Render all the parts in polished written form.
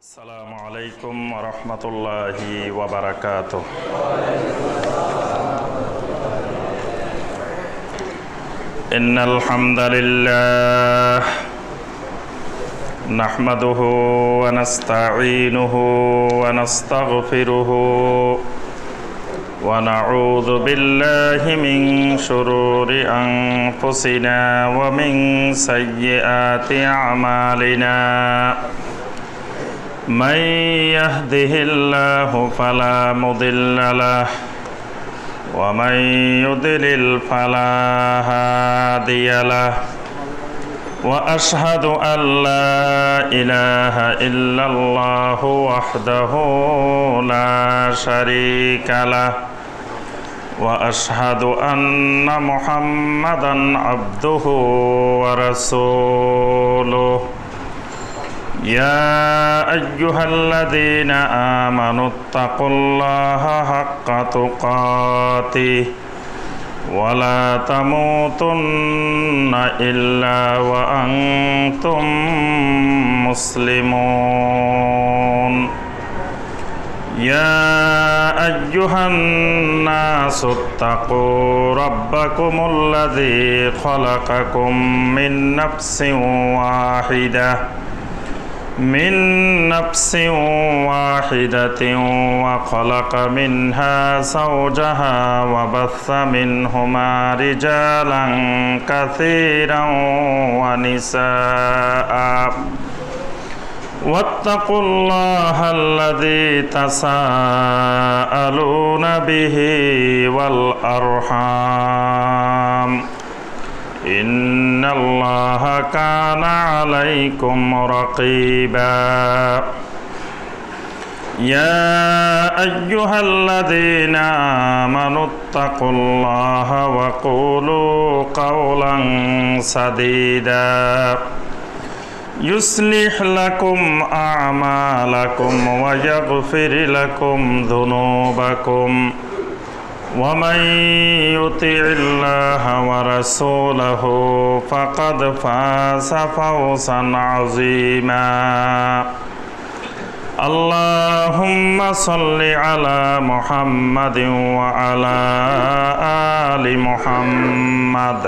আসসালামু আলাইকুম ওয়া রাহমাতুল্লাহি ওয়া বারাকাতুহু। ইন্নাল হামদালিল্লাহ নাহমাদুহু ওয়া নাস্তাঈনুহু ওয়া নাস্তাগফিরুহু ওয়া নাউযু বিল্লাহি মিন শুরুরি আনফুসিনা ওয়া মিন সাইয়্যাতি আমালিনা। من يهده الله فلا مضل له ومن يضلل فلا هادي له وأشهد أن لا إله إلا الله وحده لا شريك له وأشهد أن محمدا عبده ورسوله يا أيها الذين آمنوا اتقوا الله حق تقاته ولا تموتن إلا وأنتم مسلمون يا أيها الناس اتقوا ربكم الذي خلقكم من نفس واحدة وخلق منها زوجها وبث منهما رجالا كثيرا ونساء واتقوا الله الذي تساءلون به والأرحام إن الله كان عليكم رقيبا يا أيها الذين آمنوا اتقوا الله وقولوا قولا سديدا يصلح لكم أعمالكم ويغفر لكم ذنوبكم ومن يطع الله ورسوله فقد فاز فوزا عظيما اللهم صل على محمد وعلى آل محمد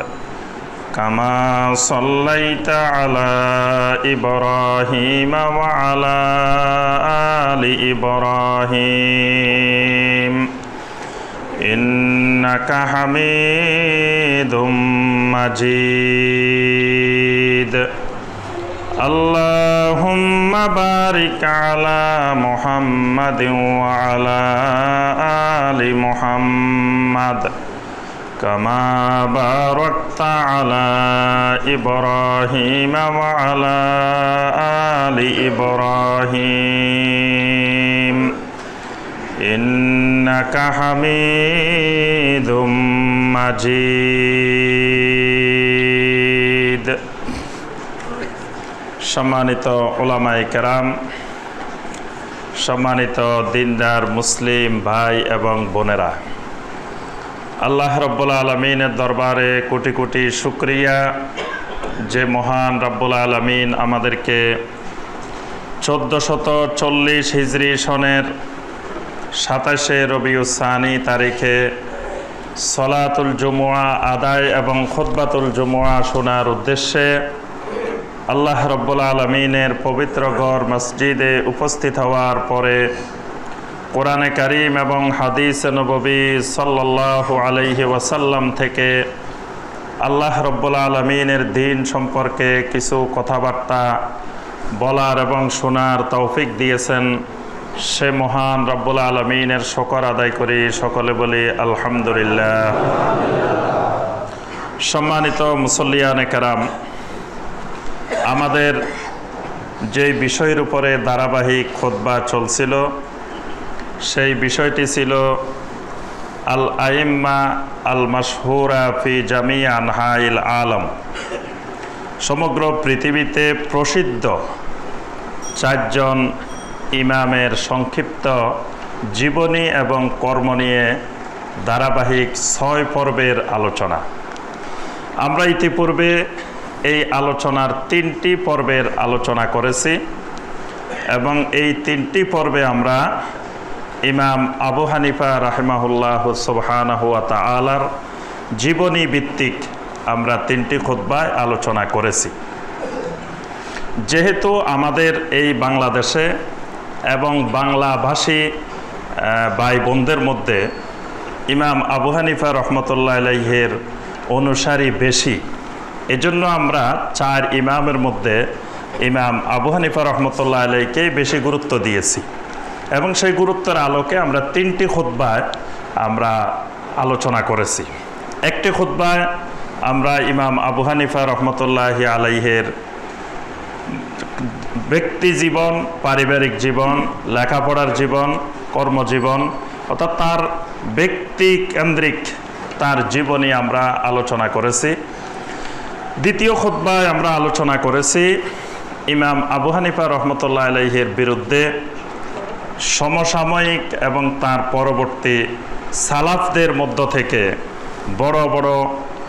كما صليت على إبراهيم وعلى آل إبراهيم إنك حميد مجيد اللهم بارك على محمد وعلى آل محمد كما باركت على إبراهيم وعلى آل إبراهيم إنك حميد مجيد। সম্মানিত উলামায়ে কেরাম, সম্মানিত দিনদার মুসলিম ভাই এবং বোনেরা, আল্লাহ রব্বুল আলামিনের দরবারে কোটি কোটি শুকরিয়া যে মহান রব্বুল আলামিন আমাদেরকে 1440 হিজরি সনের 27শে রবিউল সানি তারিখে সলাতুল জুমুআ আদায় এবং খুতবাতুল জুমুআ শোনার উদ্দেশ্যে আল্লাহ রব্বুল আলামিনের পবিত্র ঘর মসজিদে উপস্থিত হওয়ার পরে কোরআনে কারীম এবং হাদিসে নববী সাল্লাল্লাহু আলাইহি ওয়াসাল্লাম থেকে আল্লাহ রব্বুল আলামিনের দ্বীন সম্পর্কে কিছু কথাবার্তা বলার এবং শোনার তৌফিক দিয়েছেন, সে মহান রব্বুল আলামিনের শুকর আদায় করি, সকলে বলি আলহামদুলিল্লাহ। সম্মানিত মুসল্লিয়ানে কেরাম, আমাদের যে বিষয়ের উপরে ধারাবাহিক খুতবা চলছিল সেই বিষয়টি ছিল আল আইম্মা আল মাশহুরা ফি জামি আনহাইল আলম, সমগ্র পৃথিবীতে প্রসিদ্ধ 4 জন ইমামের সংক্ষিপ্ত জীবনী এবং কর্ম নিয়ে ধারাবাহিক 6 পর্বের আলোচনা। আমরা ইতিপূর্বে এই আলোচনার 3টি পর্বের আলোচনা করেছি। এবং এই 3টি পর্বে আমরা ইমাম আবু হানিফা রাহিমাহুল্লাহ সুবহানাহু ওয়া তাআলার জীবনী ভিত্তিক আমরা 3টি খুতবায় আলোচনা করেছি। যেহেতু আমাদের এই বাংলাদেশে এবং বাংলাভাষী ভাই বোনদের মধ্যে ইমাম আবু হানিফা রহমতুল্লাহ আলাইহির অনুসারী বেশি, এজন্য আমরা 4 ইমামের মধ্যে ইমাম আবু হানিফা রহমতুল্লাহ আলাইহিকে বেশি গুরুত্ব দিয়েছি এবং সেই গুরুত্বের আলোকে আমরা 3টি খুতবায় আমরা আলোচনা করেছি। একটি খুতবায় আমরা ইমাম আবু হানিফা রহমতুল্লাহ আলাইহির ব্যক্তি জীবন, পারিবারিক জীবন, লেখাপড়ার জীবন, কর্মজীবন অর্থাৎ তার ব্যক্তি কেন্দ্রিক তার জীবনী আমরা আলোচনা করেছি। দ্বিতীয় খুতবায় আমরা আলোচনা করেছি ইমাম আবু হানিফা রহমতুল্লাহ আলাইহির বিরুদ্ধে সমসাময়িক এবং তার পরবর্তী সালাফদের মধ্য থেকে বড় বড়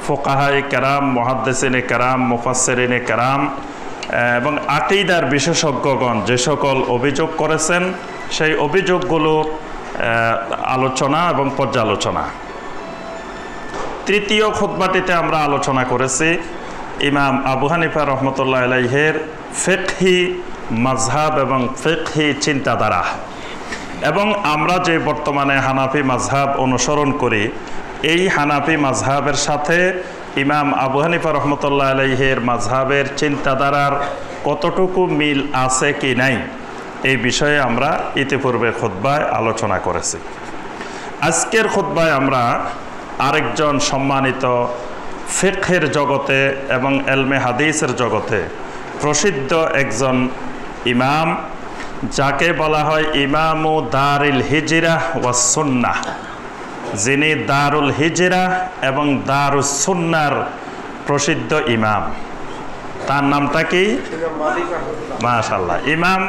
ফুকাহায়ে কেরাম, মুহাদ্দিসিনে কেরাম, মুফাসসিরিনে কেরাম এবং আকীদার বিশেষজ্ঞগণ যে সকল অভিযোগ করেছেন সেই অভিযোগগুলোর আলোচনা এবং পর্যালোচনা। তৃতীয় খুতবাটিতে আমরা আলোচনা করেছি ইমাম আবু হানিফা রহমতুল্লাহ আলাইহির ফিকহি মাযহাব এবং ফিকহি চিন্তাধারা, এবং আমরা যে বর্তমানে হানাফি মাযহাব অনুসরণ করি এই হানাফি মাযহাবের সাথে ইমাম আবু হানিফা রহমতুল্লাহ আলাইহির মাযহাবের চিন্তাধারার কতটুকু মিল আছে কি নাই এই বিষয়ে আমরা ইতিপূর্বে খুতবায় আলোচনা করেছি। আজকের খুতবায় আমরা আরেকজন সম্মানিত ফিকহের জগতে এবং এলমে হাদিসের জগতে প্রসিদ্ধ একজন ইমাম, যাকে বলা হয় ইমামু দারুল হিজরা ওয়াস সুন্নাহ, যিনি দারুল হিজরা এবং দারুস সুন্নাহর প্রসিদ্ধ ইমাম। তার নামটা কি? মাশাআল্লাহ, ইমাম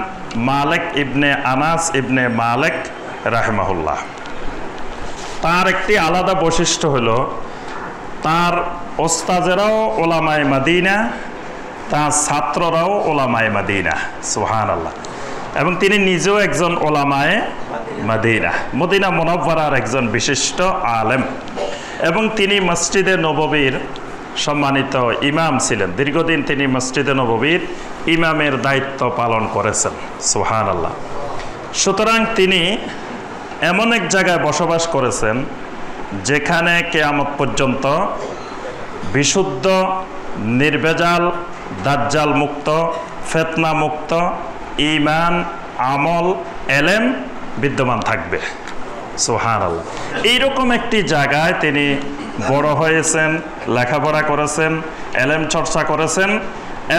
মালিক ইবনে আনাস ইবনে মালিক রাহিমাহুল্লাহ। তার একটি আলাদা বৈশিষ্ট্য হলো তার ওস্তাদেরাও ওলামায়ে মাদিনা, তার ছাত্ররাও ওলামায়ে মাদিনা, সুবহানাল্লাহ, এবং তিনি নিজেও একজন ওলামায়ে মাদিনা, মদিনা মুনাওয়ারার একজন বিশিষ্ট আলেম, এবং তিনি মসজিদে নববীর সম্মানিত ইমাম ছিলেন। দীর্ঘদিন তিনি মসজিদে নববীর ইমামের দায়িত্ব পালন করেছেন, সুবহানাল্লাহ। সুতরাং তিনি এমন এক জায়গায় বসবাস করেছেন যেখানে কিয়ামত পর্যন্ত বিশুদ্ধ, নির্ভেজাল, দাজ্জাল মুক্ত, ফিতনা মুক্ত ঈমান, আমল, এলেম বিদ্যমান থাকবে, সুবহানাল্লাহ। এইরকম একটি জায়গায় তিনি বড় হয়েছেন, লেখাপড়া করেছেন, এলেম চর্চা করেছেন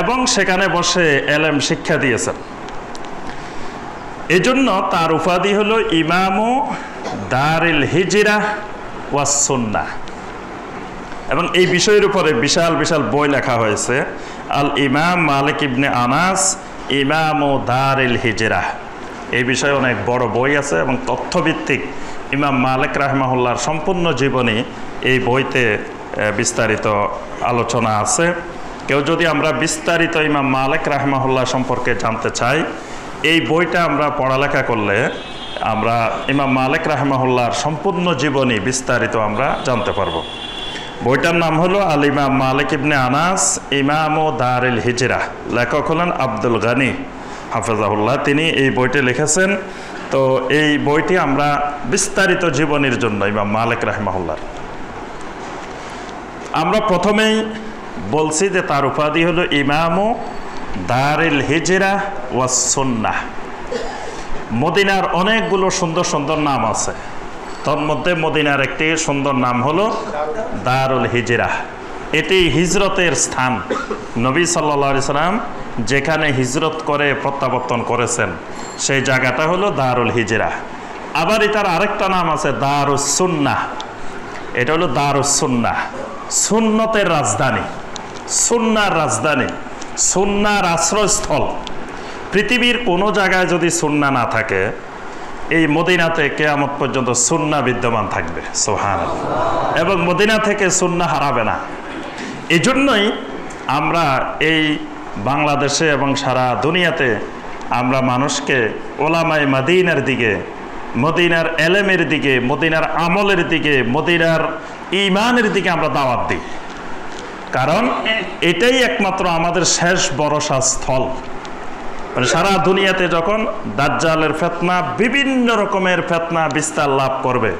এবং সেখানে বসে এলেম শিক্ষা দিয়েছেন। এজন্য তার উপাধি হলো ইমামু দারুল হিজরা ওয়াস সুন্নাহ, এবং এই বিষয়ের উপরে বিশাল বিশাল বই লেখা হয়েছে। আল ইমাম মালিক ইবনে আনাস ইমামু দারুল হিজরা, এই বিষয়ে অনেক বড় বই আছে এবং তথ্যভিত্তিক ইমাম মালিক রাহিমাহুল্লাহর সম্পূর্ণ জীবনী এই বইতে বিস্তারিত আলোচনা আছে। কেউ যদি আমরা বিস্তারিত ইমাম মালিক রাহিমাহুল্লাহ সম্পর্কে জানতে চাই, এই বইটা আমরা পড়ালেখা করলে আমরা ইমাম মালিক রাহিমাহুল্লাহর সম্পূর্ণ জীবনী বিস্তারিত আমরা জানতে পারবো। বইটার নাম হলো আল ইমাম মালিক ইবনে আনাস ইমামু দারুল হিজরা, লেখক হলেন আব্দুল গানি হাফেজাহুল্লাহ, তিনি এই বইটি লিখেছেন। তো এই বইটি আমরা বিস্তারিত জীবনীর জন্য ইমাম মালিক রাহিমাহুল্লাহ আমরা প্রথমেই বলছি যে তার উপাধি হলো ইমামু দারুল হিজরা ওয়াস সুন্নাহ। মদিনার অনেকগুলো সুন্দর সুন্দর নাম আছে, তার মধ্যে মদিনার একটি সুন্দর নাম হলো দারুল হিজরা। এটি হিজরতের স্থান। নবী সাল্লাল্লাহু আলাইহি সাল্লাম যেখানে হিজরত করে প্রত্যাবর্তন করেছেন সেই জায়গাটা হলো দারুল হিজরা। আবার এটার আরেকটা নাম আছে দারুস সুন্নাহ। এটা হলো দারুস সুন্নাহ, সুন্নতের রাজধানী, সুন্নার রাজধানী, সুন্নার আশ্রয়স্থল। পৃথিবীর কোনো জায়গায় যদি সুন্নাহ না থাকে, এই মদিনাতে কিয়ামত পর্যন্ত সুন্নাহ বিদ্যমান থাকবে, সুবহানাল্লাহ, এবং মদিনা থেকে সুন্নাহ হারাবে না। এজন্যই আমরা এই বাংলাদেশে এবং সারা দুনিয়াতে আমরা মানুষকে ওলামায়ে মদিনার দিকে, মদিনার এলেমের দিকে, মদিনার আমলের দিকে, মদিনার ঈমানের দিকে আমরা দাওয়াত দিই। কারণ এটাই একমাত্র আমাদের শেষ ভরসা স্থল। মানে সারা দুনিয়াতে যখন দাজ্জালের ফিতনা, বিভিন্ন রকমের ফিতনা বিস্তার লাভ করবে,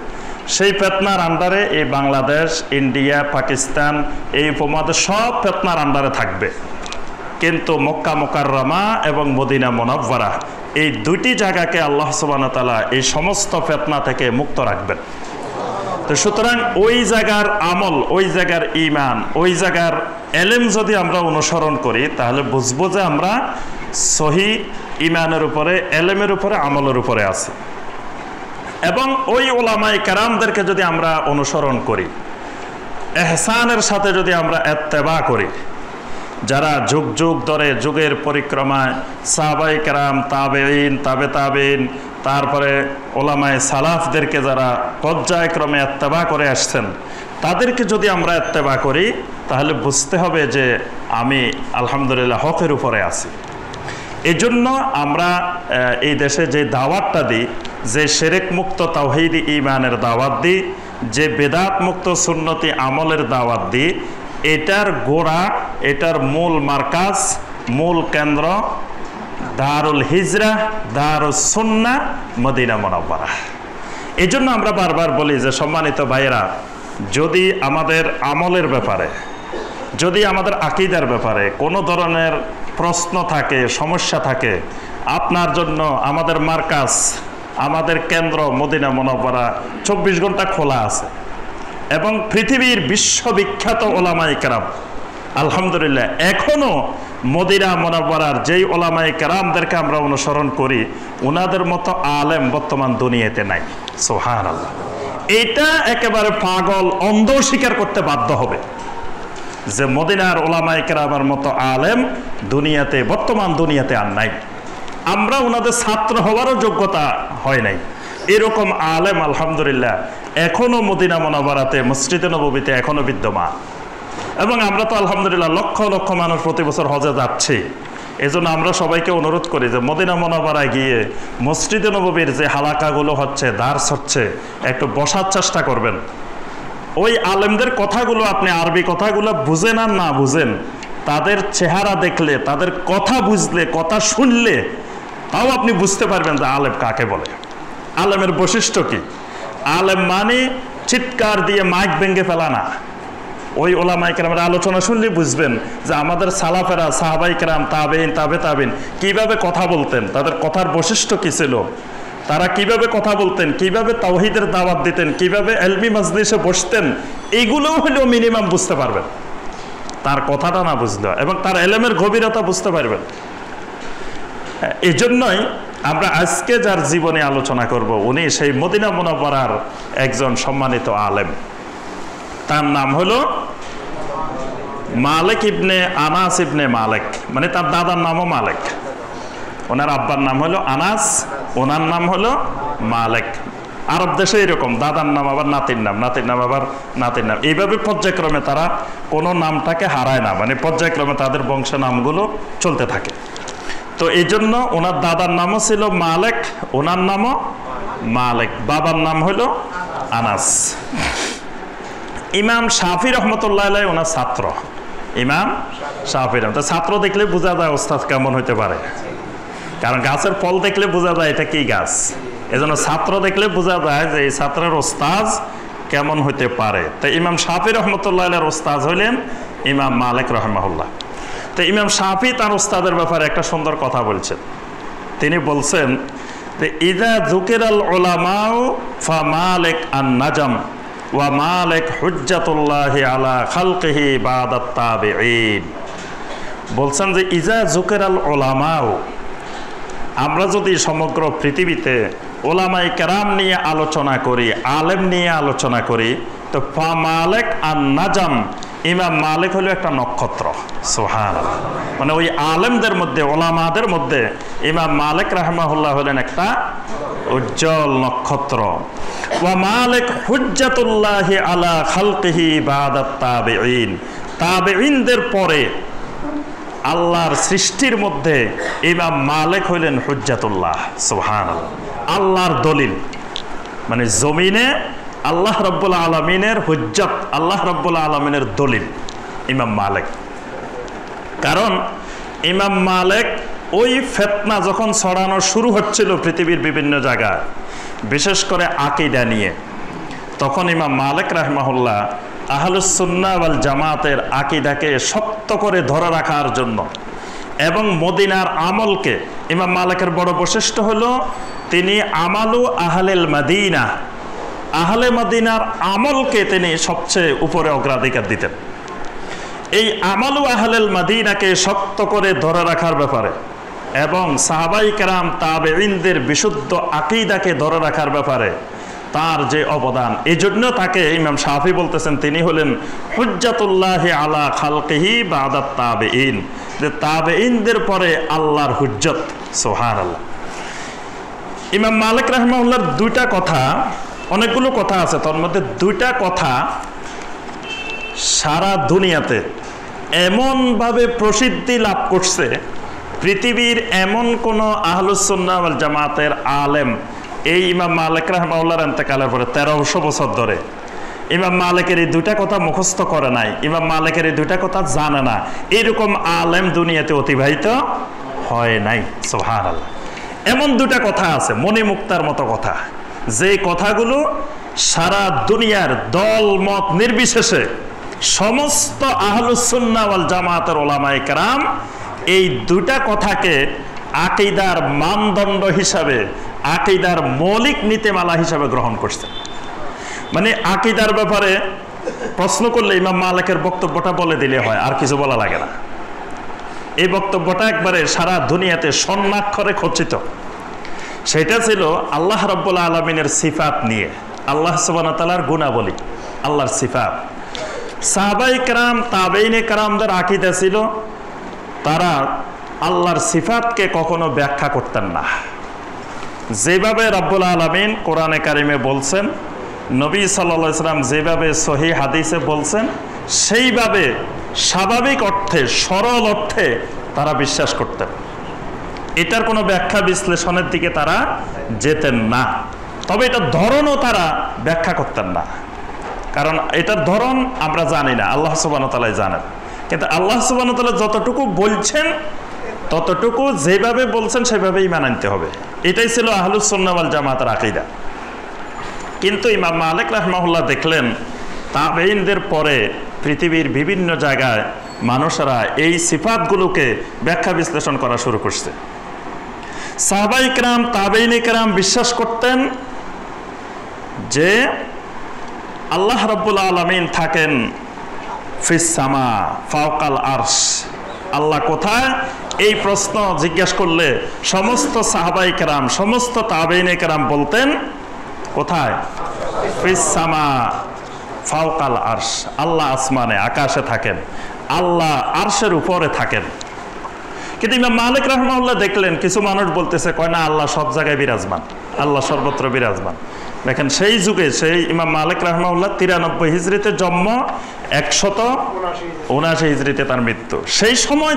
সেই ফিতনার আন্ডারে এই বাংলাদেশ, ইন্ডিয়া, পাকিস্তান, এই উপমহাদেশ সব ফিতনার আন্ডারে থাকবে। কিন্তু মক্কা মুকাররমা এবং মদিনা মুনাওয়ারা, এই দুটি জায়গাকে আল্লাহ সুবহানাহু ওয়া তাআলা এই সমস্ত ফিতনা থেকে মুক্ত রাখবেন। তো সুতরাং ওই জায়গার আমল, ওই জায়গার ঈমান, ওই জায়গার এলেম যদি আমরা অনুসরণ করি, তাহলে বুঝবো যে আমরা সহি ঈমানের উপরে, এলেমের উপরে, আমলের উপরে আছি। এবং ওই ওলামায়ে কেরামদেরকে যদি আমরা অনুসরণ করি, ইহসানের সাথে যদি আমরা ইত্তেবা করি, যারা যুগ যুগ ধরে যুগের পরিক্রমায় সাহাবায়ে কেরাম, তাবেঈন, তাবে তাবেঈন, তারপরে ওলামায়ে সালাফদেরকে যারা পর্যায়ক্রমে ইত্তেবা করে আসছেন, তাদেরকে যদি আমরা ইত্তেবা করি, তাহলে বুঝতে হবে যে আমি আলহামদুলিল্লাহ হকের উপরে আছি। এই জন্য আমরা এই দেশে যে দাওয়াতটা দিই, যে শিরক মুক্ত তাওহীদি ঈমানের দাওয়াত দিই, যে বেদাত মুক্ত সুন্নতি আমলের দাওয়াত দিই, এটার গোড়া, এটার মূল মার্কাজ, মূল কেন্দ্র দারুল হিজরা, দারুস সুন্নাহ, মদিনা মুনাওয়ারা। এই জন্য আমরা বারবার বলি যে সম্মানিত ভাইয়েরা, যদি আমাদের আমলের ব্যাপারে, যদি আমাদের আকীদার ব্যাপারে কোনো ধরনের প্রশ্ন থাকে, সমস্যা থাকে, আপনার জন্য আমাদের মার্কাজ, আমাদের কেন্দ্র মদিনা মুনাওয়ারা 24 ঘন্টা খোলা আছে। এবং পৃথিবীর বিশ্ববিখ্যাত ওলামায়ে কেরাম আলহামদুলিল্লাহ এখনও মদিনা মুনাওয়ারার যেই ওলামায়ে কেরামদেরকে আমরা অনুসরণ করি, ওনাদের মতো আলেম বর্তমান দুনিয়াতে নাই। সুবহানাল্লাহ। এটা একেবারে পাগল, অন্ধ স্বীকার করতে বাধ্য হবে যে মদিনার ওলামায়ে কেরামের মতো আলেম দুনিয়াতে, বর্তমান দুনিয়াতে আর নাই। আমরা ওনাদের ছাত্র হওয়ারও যোগ্যতা হয় নাই। এরকম আলেম আলহামদুলিল্লাহ এখনো মদিনা মুনাওয়ারাতে, মসজিদে নববীতে এখনো বিদ্যমান। এবং আমরা তো আলহামদুলিল্লাহ লক্ষ লক্ষ মানুষ প্রতি বছর হজে যাচ্ছি। এই জন্য আমরা সবাইকে অনুরোধ করি যে মদিনা মুনাওয়ারায় গিয়ে মসজিদে নববীর যে হালাকাগুলো হচ্ছে, দার্স হচ্ছে, একটু বসার চেষ্টা করবেন। ওই আলেমদের কথাগুলো, আপনি আরবি কথাগুলো বুঝেন আর না বুঝেন, তাদের চেহারা দেখলে, তাদের কথা বুঝলে, কথা শুনলে, তাও আপনি বুঝতে পারবেন যে আলেম কাকে বলে, আলেমের বৈশিষ্ট্য কি। আলেম মানে চিৎকার দিয়ে মাইক ভেঙে ফেলা না। ওই ওলামায়ে কেরামের আলোচনা শুনলে বুঝবেন যে আমাদের সালাফেরা, সাহাবায়ে কেরাম, তাবেঈন, তাবে তাবেঈন কিভাবে কথা বলতেন, তাদের কথার বৈশিষ্ট্য কি ছিল, তারা কিভাবে কথা বলতেন, কিভাবে তাওহীদের দাওয়াত দিতেন, কিভাবে ইলমি মাজলিসে বসতেন, এইগুলোও হলেও মিনিমাম বুঝতে পারবেন, তার কথাটা না বুঝলেও, এবং তার ইলমের গভীরতা বুঝতে পারবেন। এই জন্যই আমরা আজকে যার জীবনে আলোচনা করব, উনি সেই মদিনা মুনাওয়ারার একজন সম্মানিত আলেম। তার নাম হলো মালিক ইবনে আনাস ইবনে মালিক, মানে তার দাদার নামও মালিক। ওনার আব্বার নাম হলো আনাস, ওনার নাম হলো মালিক। আরব দেশে এরকম দাদার নাম আবার নাতির নাম, নাতির নাম আবার নাতির নাম, এইভাবে পর্যায়ক্রমে তারা কোনো নামটাকে হারায় না, মানে পর্যায়ক্রমে তাদের বংশ নামগুলো চলতে থাকে। তো এই জন্য ওনার দাদার নামও ছিল মালিক, ওনার নামও মালিক, বাবার নাম হলো আনাস। ইমাম শাফি রহমতুল্লাহ আলাইহি ওনার ছাত্র। ইমাম শাফি রহমত, ছাত্র দেখলে বোঝা যায় ওস্তাদ কেমন হইতে পারে, কারণ গাছের ফল দেখলে বোঝা যায় এটা কি গাছ। এজন্য ছাত্র দেখলে বোঝা যায় যে এই ছাত্রের ওস্তাদ কেমন হইতে পারে। তো ইমাম শাফি রহমতুল্লাহ আলাইহির ওস্তাদ হইলেন ইমাম মালিক রাহিমাহুল্লাহ। তো ইমাম শাফি তার ওস্তাদের ব্যাপারে একটা সুন্দর কথা বলছেন। তিনি বলছেন যে ইযা যুকিরাল উলামাউ ফা মালিক আন নাজম ওয়া মালিক হুজ্জাতুল্লাহি আলা খালকিহি বাদাত তাবিঈন। বলছেন যে ইযা যুকিরাল উলামাউ, আমরা যদি সমগ্র পৃথিবীতে ওলামায়ে কেরাম নিয়ে আলোচনা করি, আলেম নিয়ে আলোচনা করি, তো ফা মালিক আন নাজম, ইমাম মালিক হলো একটা নক্ষত্র। সুবহানাল্লাহ। মানে ওই আলেমদের মধ্যে, ওলামাদের মধ্যে ইমাম মালিক রাহিমাহুল্লাহ হলেন একটা উজ্জ্বল নক্ষত্র। ওয়া মালিক হুজ্জাতুল্লাহি আলা খালকিহি বাদাত তাবিঈন, তাবিঈনদের পরে আল্লাহর সৃষ্টির মধ্যে ইমাম মালিক হইলেন হুজ্জাতুল্লাহ, সুবহানাল্লাহ, আল্লাহর দলিল। মানে জমিনে আল্লাহ রাব্বুল আলামিনের হুজ্জাত, আল্লাহ রাব্বুল আলামিনের দলিল ইমাম মালিক। কারণ ইমাম মালিক ওই ফিতনা যখন ছড়ানো শুরু হচ্ছিল পৃথিবীর বিভিন্ন জায়গায়, বিশেষ করে আকীদা নিয়ে, তখন ইমাম মালিক রাহিমাহুল্লাহ আহলুস সুন্নাহ ওয়াল জামাতের আকীদাকে শক্ত করে ধরে রাখার জন্য এবং মদিনার আমলকে, ইমাম মালিকের বড় বৈশিষ্ট্য হলো তিনি আমালু আহলেল মদিনা, আহলে মদিনার আমলকে তিনি সবচেয়ে উপরে অগ্রাধিকার দিতেন। এই আমালু আহলেল মদিনাকে শক্ত করে ধরে রাখার ব্যাপারে এবং সাহাবাই কেরাম তাবেঈনদের বিশুদ্ধ আকীদাকে ধরে রাখার ব্যাপারে তার যে অবদান, এই জন্য তাকে ইমাম শাফি বলতেছেন তিনি হলেন হুজ্জাতুল্লাহি আলা খালকিহি বাদাত তাবেঈন, যে তাবেঈনদের পরে আল্লাহর হুজ্জত, সুবহানাল্লাহ। ইমাম মালিক রাহিমাহুল্লাহর দুইটা কথা, অনেকগুলো কথা আছে, তার মধ্যে দুইটা কথা সারা দুনিয়াতে এমনভাবে প্রসিদ্ধি লাভ করছে, পৃথিবীর এমন কোনো আহলুস সুন্নাহ ওয়াল জামাতের আলেম এই ইমাম মালিক রাহিমাহুল্লাহর ইন্তেকালের পরে 1300 বছর ধরে ইমাম মালিকের এই দুইটা কথা মুখস্থ করে নাই, ইমাম মালিকের এই দুইটা কথা জানে না, এরকম আলেম দুনিয়াতে অতিবাহিত হয় নাই, সুবহানাল্লাহ। এমন দুটা কথা আছে মণিমুক্তার মতো কথা, যে কথাগুলো সারা দুনিয়ার দল মত নির্বিশেষে সমস্ত আহলুস সুন্নাহ ওয়াল জামাতের উলামায়ে কেরাম এই দুটা কথাকে আকীদার মানদণ্ড হিসাবে, আকীদার মৌলিক নীতিমালা হিসাবে গ্রহণ করছে। মানে আকীদার ব্যাপারে প্রশ্ন করলে ইমাম মালিকের বক্তব্যটা বলে দিলে হয়, আর কিছু বলা লাগে না। এই বক্তব্যটা একবারে সারা দুনিয়াতে স্বর্ণাক্ষরে খচিত। সেটা ছিল আল্লাহ রাব্বুল আলামিনের সিফাত নিয়ে, আল্লাহ সুবহানাহু ওয়া তাআলার গুণাবলী, আল্লাহর সিফাত। সাহাবাই কেরাম তাবেঈনে কেরামদের আকীদা ছিল তারা আল্লাহর সিফাতকে কখনো ব্যাখ্যা করতেন না। যেভাবে রাব্বুল আলামিন কোরআনে কারিমে বলছেন, নবী সাল্লাল্লাহু আলাইহি সাল্লাম যেভাবে সহিহ হাদিসে বলছেন, সেইভাবে স্বাভাবিক অর্থে, সরল অর্থে তারা বিশ্বাস করতেন। এটার কোনো ব্যাখ্যা বিশ্লেষণের দিকে তারা যেতেন না। তবে এটার ধরনও তারা ব্যাখ্যা করতেন না, কারণ এটার ধরন আমরা জানি না, আল্লাহ সুবহানাহু ওয়া তাআলাই জানেন। কিন্তু আল্লাহ সুবহানাহু ওয়া তাআলা যতটুকু বলছেন ততটুকু যেভাবে বলছেন সেভাবেই মেনে নিতে হবে। এটাই ছিল আহলুস সুন্নাহ ওয়াল জামাতের আকীদা। কিন্তু ইমাম মালিক রাহিমাহুল্লাহ দেখলেন তাবেঈনদের পরে পৃথিবীর বিভিন্ন জায়গায় মানুষেরা এই সিফাতগুলোকে ব্যাখ্যা বিশ্লেষণ করা শুরু করছে। সাহাবায়ে কেরাম তাবেঈনে কেরাম বিশ্বাস করতেন যে আল্লাহ রাব্বুল আলামিন থাকেন ফিস সামা ফাওকাল আরশ। আল্লাহ কোথায়, এই প্রশ্ন জিজ্ঞেস করলে সমস্ত সাহাবায়ে কেরাম, সমস্ত তাবেঈনে কেরাম বলতেন কোথায়? ফিস সামা ফাওকাল আরশ, আল্লাহ আসমানে, আকাশে থাকেন, আল্লাহ আরশের উপরে থাকেন। কিন্তু ইমাম মালিক রাহিমাহুল্লাহ দেখলেন কিছু মানুষ বলতেছে, কয় না আল্লাহ সব জায়গায় বিরাজমান, আল্লাহ সর্বত্র বিরাজমান। দেখেন সেই যুগে, সেই ইমাম মালিক রাহিমাহুল্লাহ 93 হিজরিতে জন্ম, 179 হিজরিতে তার মৃত্যু। সেই সময়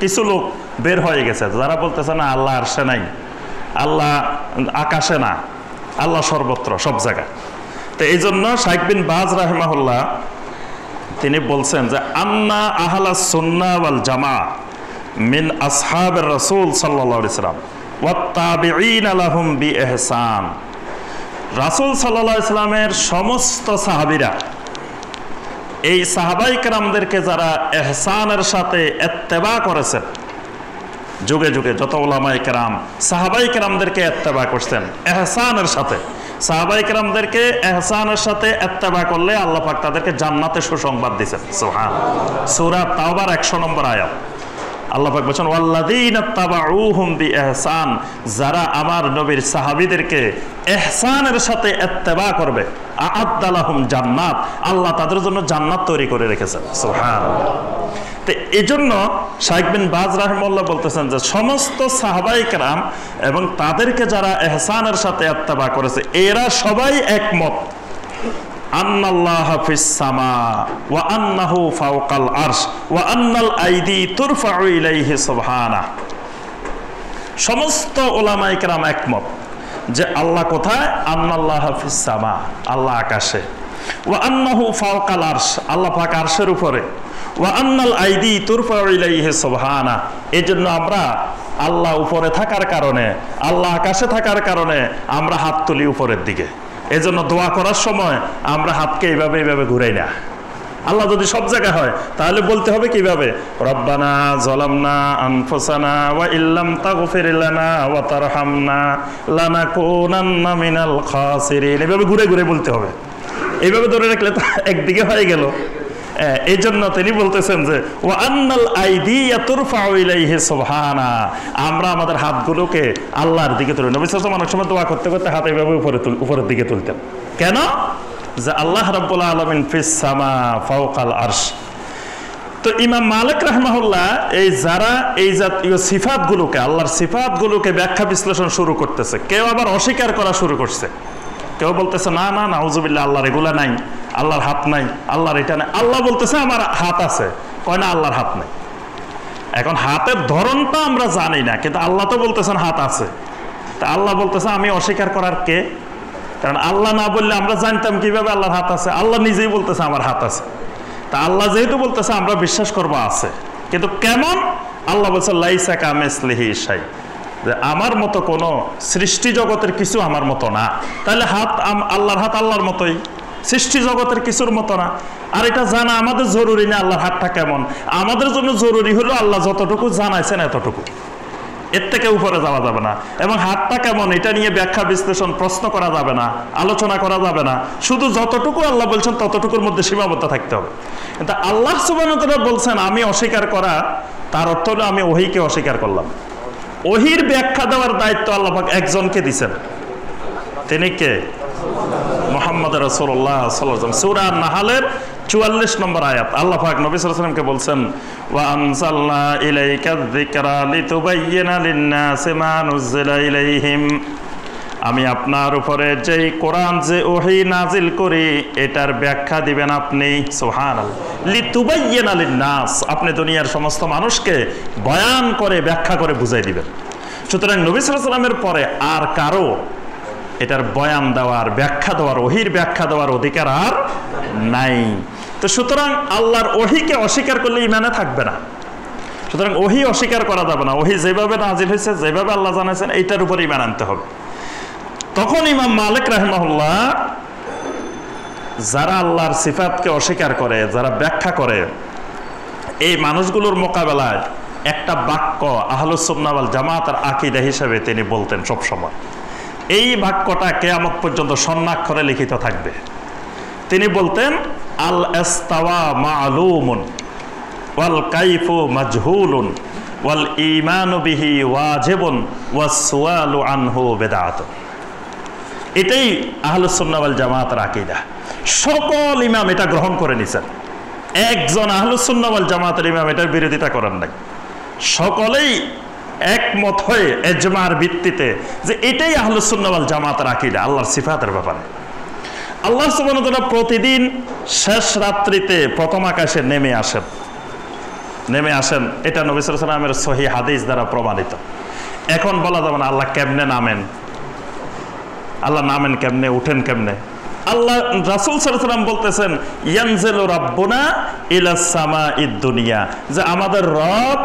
কিছু লোক বের হয়ে গেছে যারা বলতেছে না আল্লাহ আরশে নাই, আল্লাহ আকাশে না, আল্লাহ সর্বত্র, সব জায়গায়। তো এই জন্য শাইখ বিন বাজ রাহিমাহুল্লাহ তিনি বলছেন যে আন্না আহলাস সুন্নাহ ওয়াল জামাআহ মিন আসহাবের রাসূল সাল্লাল্লাহু আলাইহি সাল্লাম ওয়াত তাবিঈনা লাহুম বিইহসান। রাসূল সাল্লাল্লাহু আলাইহি সাল্লামের সমস্ত সাহাবীরা, এই সাহাবায়ে কেরামদেরকে যারা ইহসানের সাথে ইত্তেবা করেছেন, যুগে যুগে যত উলামায়ে কেরাম সাহাবায়ে কেরামদেরকে ইত্তেবা করছেন ইহসানের সাথে। সাহাবায়ে কেরামদেরকে ইহসানের সাথে ইত্তেবা করলে আল্লাহ পাক তাদেরকে জান্নাতে সুসংবাদ দিয়েছেন। সুবহানাল্লাহ। সূরা তাওবার 100 নম্বর আয়াত আল্লাহ পাক বলেন ওয়াল্লাযীনা তাবাউহুম বিইহসান, যারা আমার নবীর সাহাবীদেরকে ইহসানের সাথে ইত্তেবা করবে, আ'আদ্দা লাহুম জান্নাত, আল্লাহ তাদের জন্য জান্নাত তৈরি করে রেখেছেন। সুবহানাল্লাহ। তো এজন্য শাইখ বিন বাজ রাহিমাহুল্লাহ বলতেছেন যে সমস্ত সাহাবায়ে কেরাম এবং তাদেরকে যারা ইহসানের সাথে ইত্তেবা করেছে, এরা সবাই একমত আন্নাল্লাহা ফিস সামা ওয়া আন্নাহু ফাওকাল আরশ ওয়া আন্নাল আইদি তুরফাউ ইলাইহি সুবহানাহু। সমস্ত উলামায়ে কেরাম একমত যে আল্লাহ কোথায়? আন্নাল্লাহা ফিস সামা, আল্লাহ আকাশে। ওয়া আন্নাহু ফাওকাল আরশ, আল্লাহ পাক আরশের উপরে। ওয়া আন্নাল আইদি তুরফাউ ইলাইহি সুবহানাহু। এজন্য আমরা আল্লাহ উপরে থাকার কারণে, আল্লাহ আকাশে থাকার কারণে আমরা হাত তুলি উপরের দিকে। এজন্য দোয়া করার সময় আমরা হাতকে এইভাবে ঘুরাই না। আল্লাহ যদি সব জায়গায় হয় তাহলে বলতে হবে কিভাবে? রব্বানা যালামনা আনফুসানা ওয়া ইল্লাম তাগফির লানা ওয়া তারহামনা লানাকুনান্না মিনাল খাসিরিন। এভাবে ঘুরে ঘুরে বলতে হবে। এইভাবে ধরে রাখলে তো একদিকে হয়ে গেল। এই জন্য তিনি বলতেছেন যে ওয়া আন্নাল আইদি তুরফাউ ইলাইহি সুবহানাহু, আমরা আমাদের হাতগুলোকে আল্লাহর দিকে তুলি। নবী সাল্লাল্লাহু আলাইহি ওয়াসাল্লাম অনেক সময় দোয়া করতে করতে হাত এইভাবে উপরের দিকে তুলতেন। কেন? যে আল্লাহ রাব্বুল আলামিন ফিস সামা ফাওকাল আরশ। তো ইমাম মালিক রাহিমাহুল্লাহ যারা এই জাতীয় সিফাতগুলোকে, আল্লাহর সিফাতগুলোকে ব্যাখ্যা বিশ্লেষণ শুরু করতেছে, কেউ আবার অস্বীকার করা শুরু করছে। কেউ বলতেছে না না নাউজুবিল্লাহ, আল্লাহর এগুলা নাই, আল্লাহর হাত নাই, আল্লাহর এটা নাই। আল্লাহ বলতেছে আমার হাত আছে, কয় না আল্লাহর হাত নাই। এখন হাতের ধরনটা আমরা জানি না, কিন্তু আল্লাহ তো বলতেছেন হাত আছে। তা আল্লাহ বলতেছে আমি অস্বীকার করার কে? কারণ আল্লাহ না বললে আমরা জানতাম কিভাবে আল্লাহর হাত আছে? আল্লাহ নিজেই বলতেছে আমার হাত আছে। তা আল্লাহ যেহেতু বলতেছে আমরা বিশ্বাস করবো আছে, কিন্তু কেমন? আল্লাহ বলছে লাইসা কামিসলিহি শাই, যে আমার মতো কোনো সৃষ্টি জগতের কিছু আমার মতো না। তাহলে হাত আল্লাহর হাত আল্লাহর মতোই, সৃষ্টি জগতের কিছুর মতো না। আর এটা জানা আমাদের জরুরি না আল্লাহর হাতটা কেমন। আমাদের জন্য জরুরি হলো আল্লাহ যতটুকু জানাইছেন এতটুকু, এর থেকে উপরে যাওয়া যাবে না। এবং হাতটা কেমন এটা নিয়ে ব্যাখ্যা বিশ্লেষণ প্রশ্ন করা যাবে না, আলোচনা করা যাবে না। শুধু যতটুকু আল্লাহ বলছেন ততটুকুর মধ্যে সীমাবদ্ধ থাকতে হবে। কিন্তু আল্লাহ সুবহানাহু ওয়া তাআলা বলছেন আমি অস্বীকার করা, তার অর্থ হলো আমি ওহীকে অস্বীকার করলাম। ওহীর ব্যাখ্যা দেওয়ার দায়িত্ব আল্লাহ পাক একজনকে দিয়েছেন। তিনি কে? মুহাম্মদ রাসূলুল্লাহ সাল্লাল্লাহু আলাইহি ওয়াসাল্লাম। সূরা নাহলের 44 নম্বর আয়াত আল্লাহ পাক নবী সাল্লাল্লাহু আলাইহি ওয়াসাল্লামকে বলছেন ওয়া আনজালনা ইলাইকা যিকরা লিতুবাইয়িনা লিন-নাসি মা নুজিলা ইলাইহিম, আমি আপনার উপরে যেই কোরআন যে ওহী নাজিল করি এটার ব্যাখ্যা দিবেন আপনি। সুবহানাল্লাহ। লিতুবাইয়িনা লিন-নাস, আপনি দুনিয়ার সমস্ত মানুষকে বয়ান করে ব্যাখ্যা করে বুঝাই দিবেন। সুতরাং নবী সাল্লাল্লাহু আলাইহি ওয়াসাল্লামের পরে আর কারো এটার বয়ান দেওয়ার, ব্যাখ্যা দেওয়ার, ওহীর ব্যাখ্যা দেওয়ার অধিকার আর নাই। তো সুতরাং আল্লাহর ওহীকে অস্বীকার করলে ঈমানে থাকবে না। সুতরাং ওহী অস্বীকার করা যাবে না। ওহী যেভাবে নাজিল হয়েছে, যেভাবে আল্লাহ জানাইছেন এইটার উপর ঈমান আনতে হবে। তখন ইমাম মালিক রাহিমাহুল্লাহ যারা আল্লাহর সিফাতকে অস্বীকার করে, যারা ব্যাখ্যা করে, এই মানুষগুলোর মোকাবেলায় একটা বাক্য আহলুস সুন্নাহ ওয়াল জামাতের আকীদা হিসেবে তিনি বলতেন সব সময়। এই বাক্যটা কিয়ামত পর্যন্ত স্বর্ণাক্ষরে লিখিত থাকবে। তিনি বলতেন আল ইস্তাওয়া মা'লুমুন ওয়াল কাইফু মাজহুলুন ওয়াল ঈমানু বিহি ওয়াজিবুন ওয়াস সুআলু আনহু বিদআতুন। এটাই আহলুস সুন্নাহ ওয়াল জামাতের আকীদা। সকল ইমাম এটা গ্রহণ করে নিছেন। একজন আহলুস সুন্নাহ ওয়াল জামাতের ইমাম এটার বিরোধিতা করেন নাই। সকলেই একমত হয়ে ইজমার ভিত্তিতে যে এটাই আহলুস সুন্নাহ ওয়াল জামাতের আকীদা আল্লাহর সিফাতের ব্যাপারে। আল্লাহ সুবহানাহু ওয়া তাআলা প্রতিদিন শেষ রাত্রিতে প্রথম আকাশে নেমে আসেন। এটা নবী সাল্লাল্লাহু আলাইহি ওয়াসাল্লামের সহিহ হাদিস দ্বারা প্রমাণিত। এখন বলা যাবে না আল্লাহ কেমনে নামেন, আল্লাহ নামেন কেমনে, উঠেন কেমনে। আল্লাহ রাসূল সাল্লাল্লাহু আলাইহি ওয়াসাল্লাম বলতেছেন ইয়ানজিলু রাব্বুনা ইলাস সামাঈদ দুনিয়া, যে আমাদের রব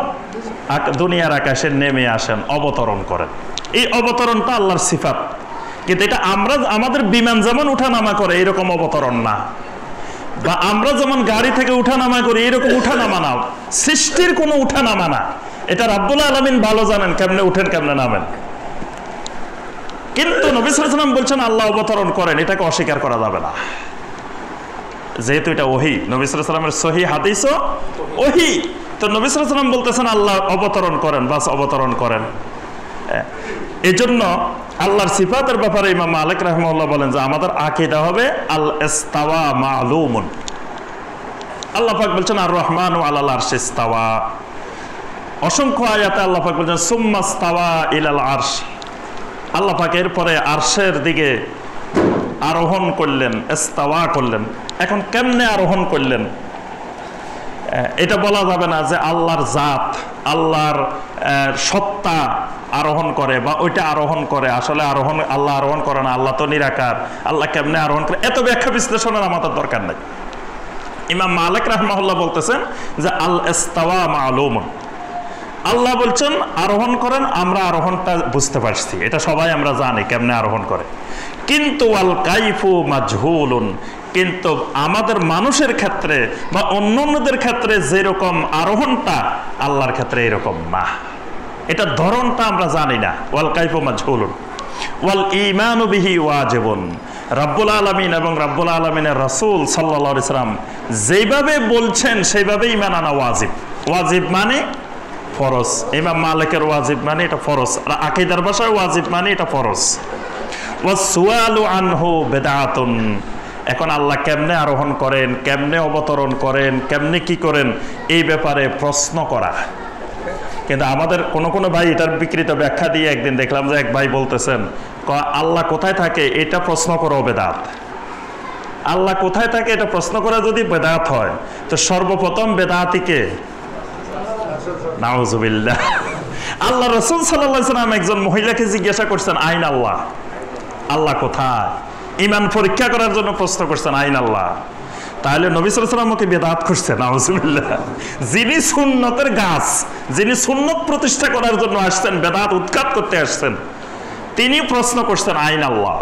দুনিয়ার আকাশে নেমে আসেন, অবতরণ করেন। এই অবতরণটা আল্লাহর সিফাত, কিন্তু এটা আমরা আমাদের বিমান যেমন উঠানামা করে এরকম অবতরণ না, বা আমরা যেমন গাড়ি থেকে উঠানামা করি এরকম উঠানামা না, সৃষ্টির কোনো উঠানামা না। এটা রাব্বুল আলামিন ভালো জানেন কেমনে উঠেন কেমনে নামেন। কিন্তু নবী সাল্লাল্লাহু আলাইহি ওয়াসাল্লাম বলছেন আল্লাহ অবতরণ করেন, এটাকে অস্বীকার করা যাবে না, যেহেতু এটা ওহী। নবী সাল্লাল্লাহু আলাইহি ওয়াসাল্লামের সহিহ হাদিসও ওহী। তো নবী সাল্লাল্লাহু আলাইহি ওয়াসাল্লাম বলতেছেন আল্লাহ অবতরণ করেন, বাস অবতরণ করেন। এজন্য আল্লাহর সিফাতের ব্যাপারে ইমাম মালিক রাহিমাহুল্লাহ বলেন যে আমাদের আকীদা হবে আল ইস্তাওয়া মা'লুমুন। আল্লাহ পাক বলছেন আর রহমানু আলাল আরশি ইস্তাওয়া। অসংখ্য আয়াতে আল্লাহ পাক বলছেন সুম্মা ইস্তাওয়া ইলাল আরশ। আল্লাহ পাক এরপরে আরশের দিকে আরোহণ করলেন, ইস্তাওয়া করলেন। এখন কেমনে আরোহণ করলেন এটা বলা যাবে না যে আল্লাহর জাত, আল্লাহর সত্তা আরোহণ করে বা ওইটা আরোহণ করে। আসলে আল্লাহ আরোহণ করে না, আল্লাহ তো নিরাকার, আল্লাহ কেমনে আরোহণ করে এত ব্যাখ্যা বিশ্লেষণের আমাদের দরকার নাই। ইমাম মালিক রাহমাহুল্লাহ বলতেছেন যে আল ইস্তাওয়া মালুম, আল্লাহ বলছেন আরোহণ করেন, আমরা আরোহণটা বুঝতে পারছি, এটা সবাই আমরা জানি কেমনে আরোহণ করে। কিন্তু আল কাইফু মাজহুলুন, কিন্তু আমাদের মানুষের ক্ষেত্রে বা অন্যান্যদের ক্ষেত্রে যেরকম আরোহণটা আল্লাহর ক্ষেত্রে এরকম না, এটা ধরনটা আমরা জানি না। ওয়াল কাইফু মাজহুলুন ওয়াল ঈমানু বিহি ওয়াজিবুন, রাব্বুল আলামিন এবং রাব্বুল আলামিনের রাসূল সাল্লাল্লাহু আলাইহি সাল্লাম যেভাবে বলছেন সেইভাবে ঈমান আনা ওয়াজিব। ওয়াজিব মানে ফরজ। ইমাম মালিকের ওয়াজিব মানে এটা ফরজ, আর আকীদার ভাষায় ওয়াজিব মানে এটা ফরজ। ওয়াসসুআলু আনহু বিদআতুন, এখন আল্লাহ কেমনে আরোহণ করেন, কেমনে অবতরণ করেন, কেমনে কি করেন এই ব্যাপারে প্রশ্ন করা। কিন্তু আমাদের কোনো ভাই এটার বিকৃত ব্যাখ্যা দিয়ে একদিন দেখলাম যে এক ভাই বলতেছেন আল্লাহ কোথায় থাকে এটা প্রশ্ন করো বেদাত। আল্লাহ কোথায় থাকে এটা প্রশ্ন করা যদি বেদাত হয় তো সর্বপ্রথম বেদাতিকে নাউজুবিল্লাহ। আল্লাহ রাসূল সাল্লাল্লাহু আলাইহি ওয়াসাল্লাম একজন মহিলাকে জিজ্ঞাসা করছেন আইন আল্লাহ, আল্লাহ কোথায়, ঈমান পরীক্ষা করার জন্য প্রশ্ন করছেন আইন আল্লাহ। তাহলে নবী সাল্লাল্লাহু আলাইহি ওয়াসাল্লাম ওকে বেদাত করছেন, নাউজুবিল্লাহ। যিনি সুন্নতের গাছ, যিনি সুন্নত প্রতিষ্ঠা করার জন্য আসছেন, বেদাত উৎখাত করতে আসছেন, তিনি প্রশ্ন করছেন আইন আল্লাহ,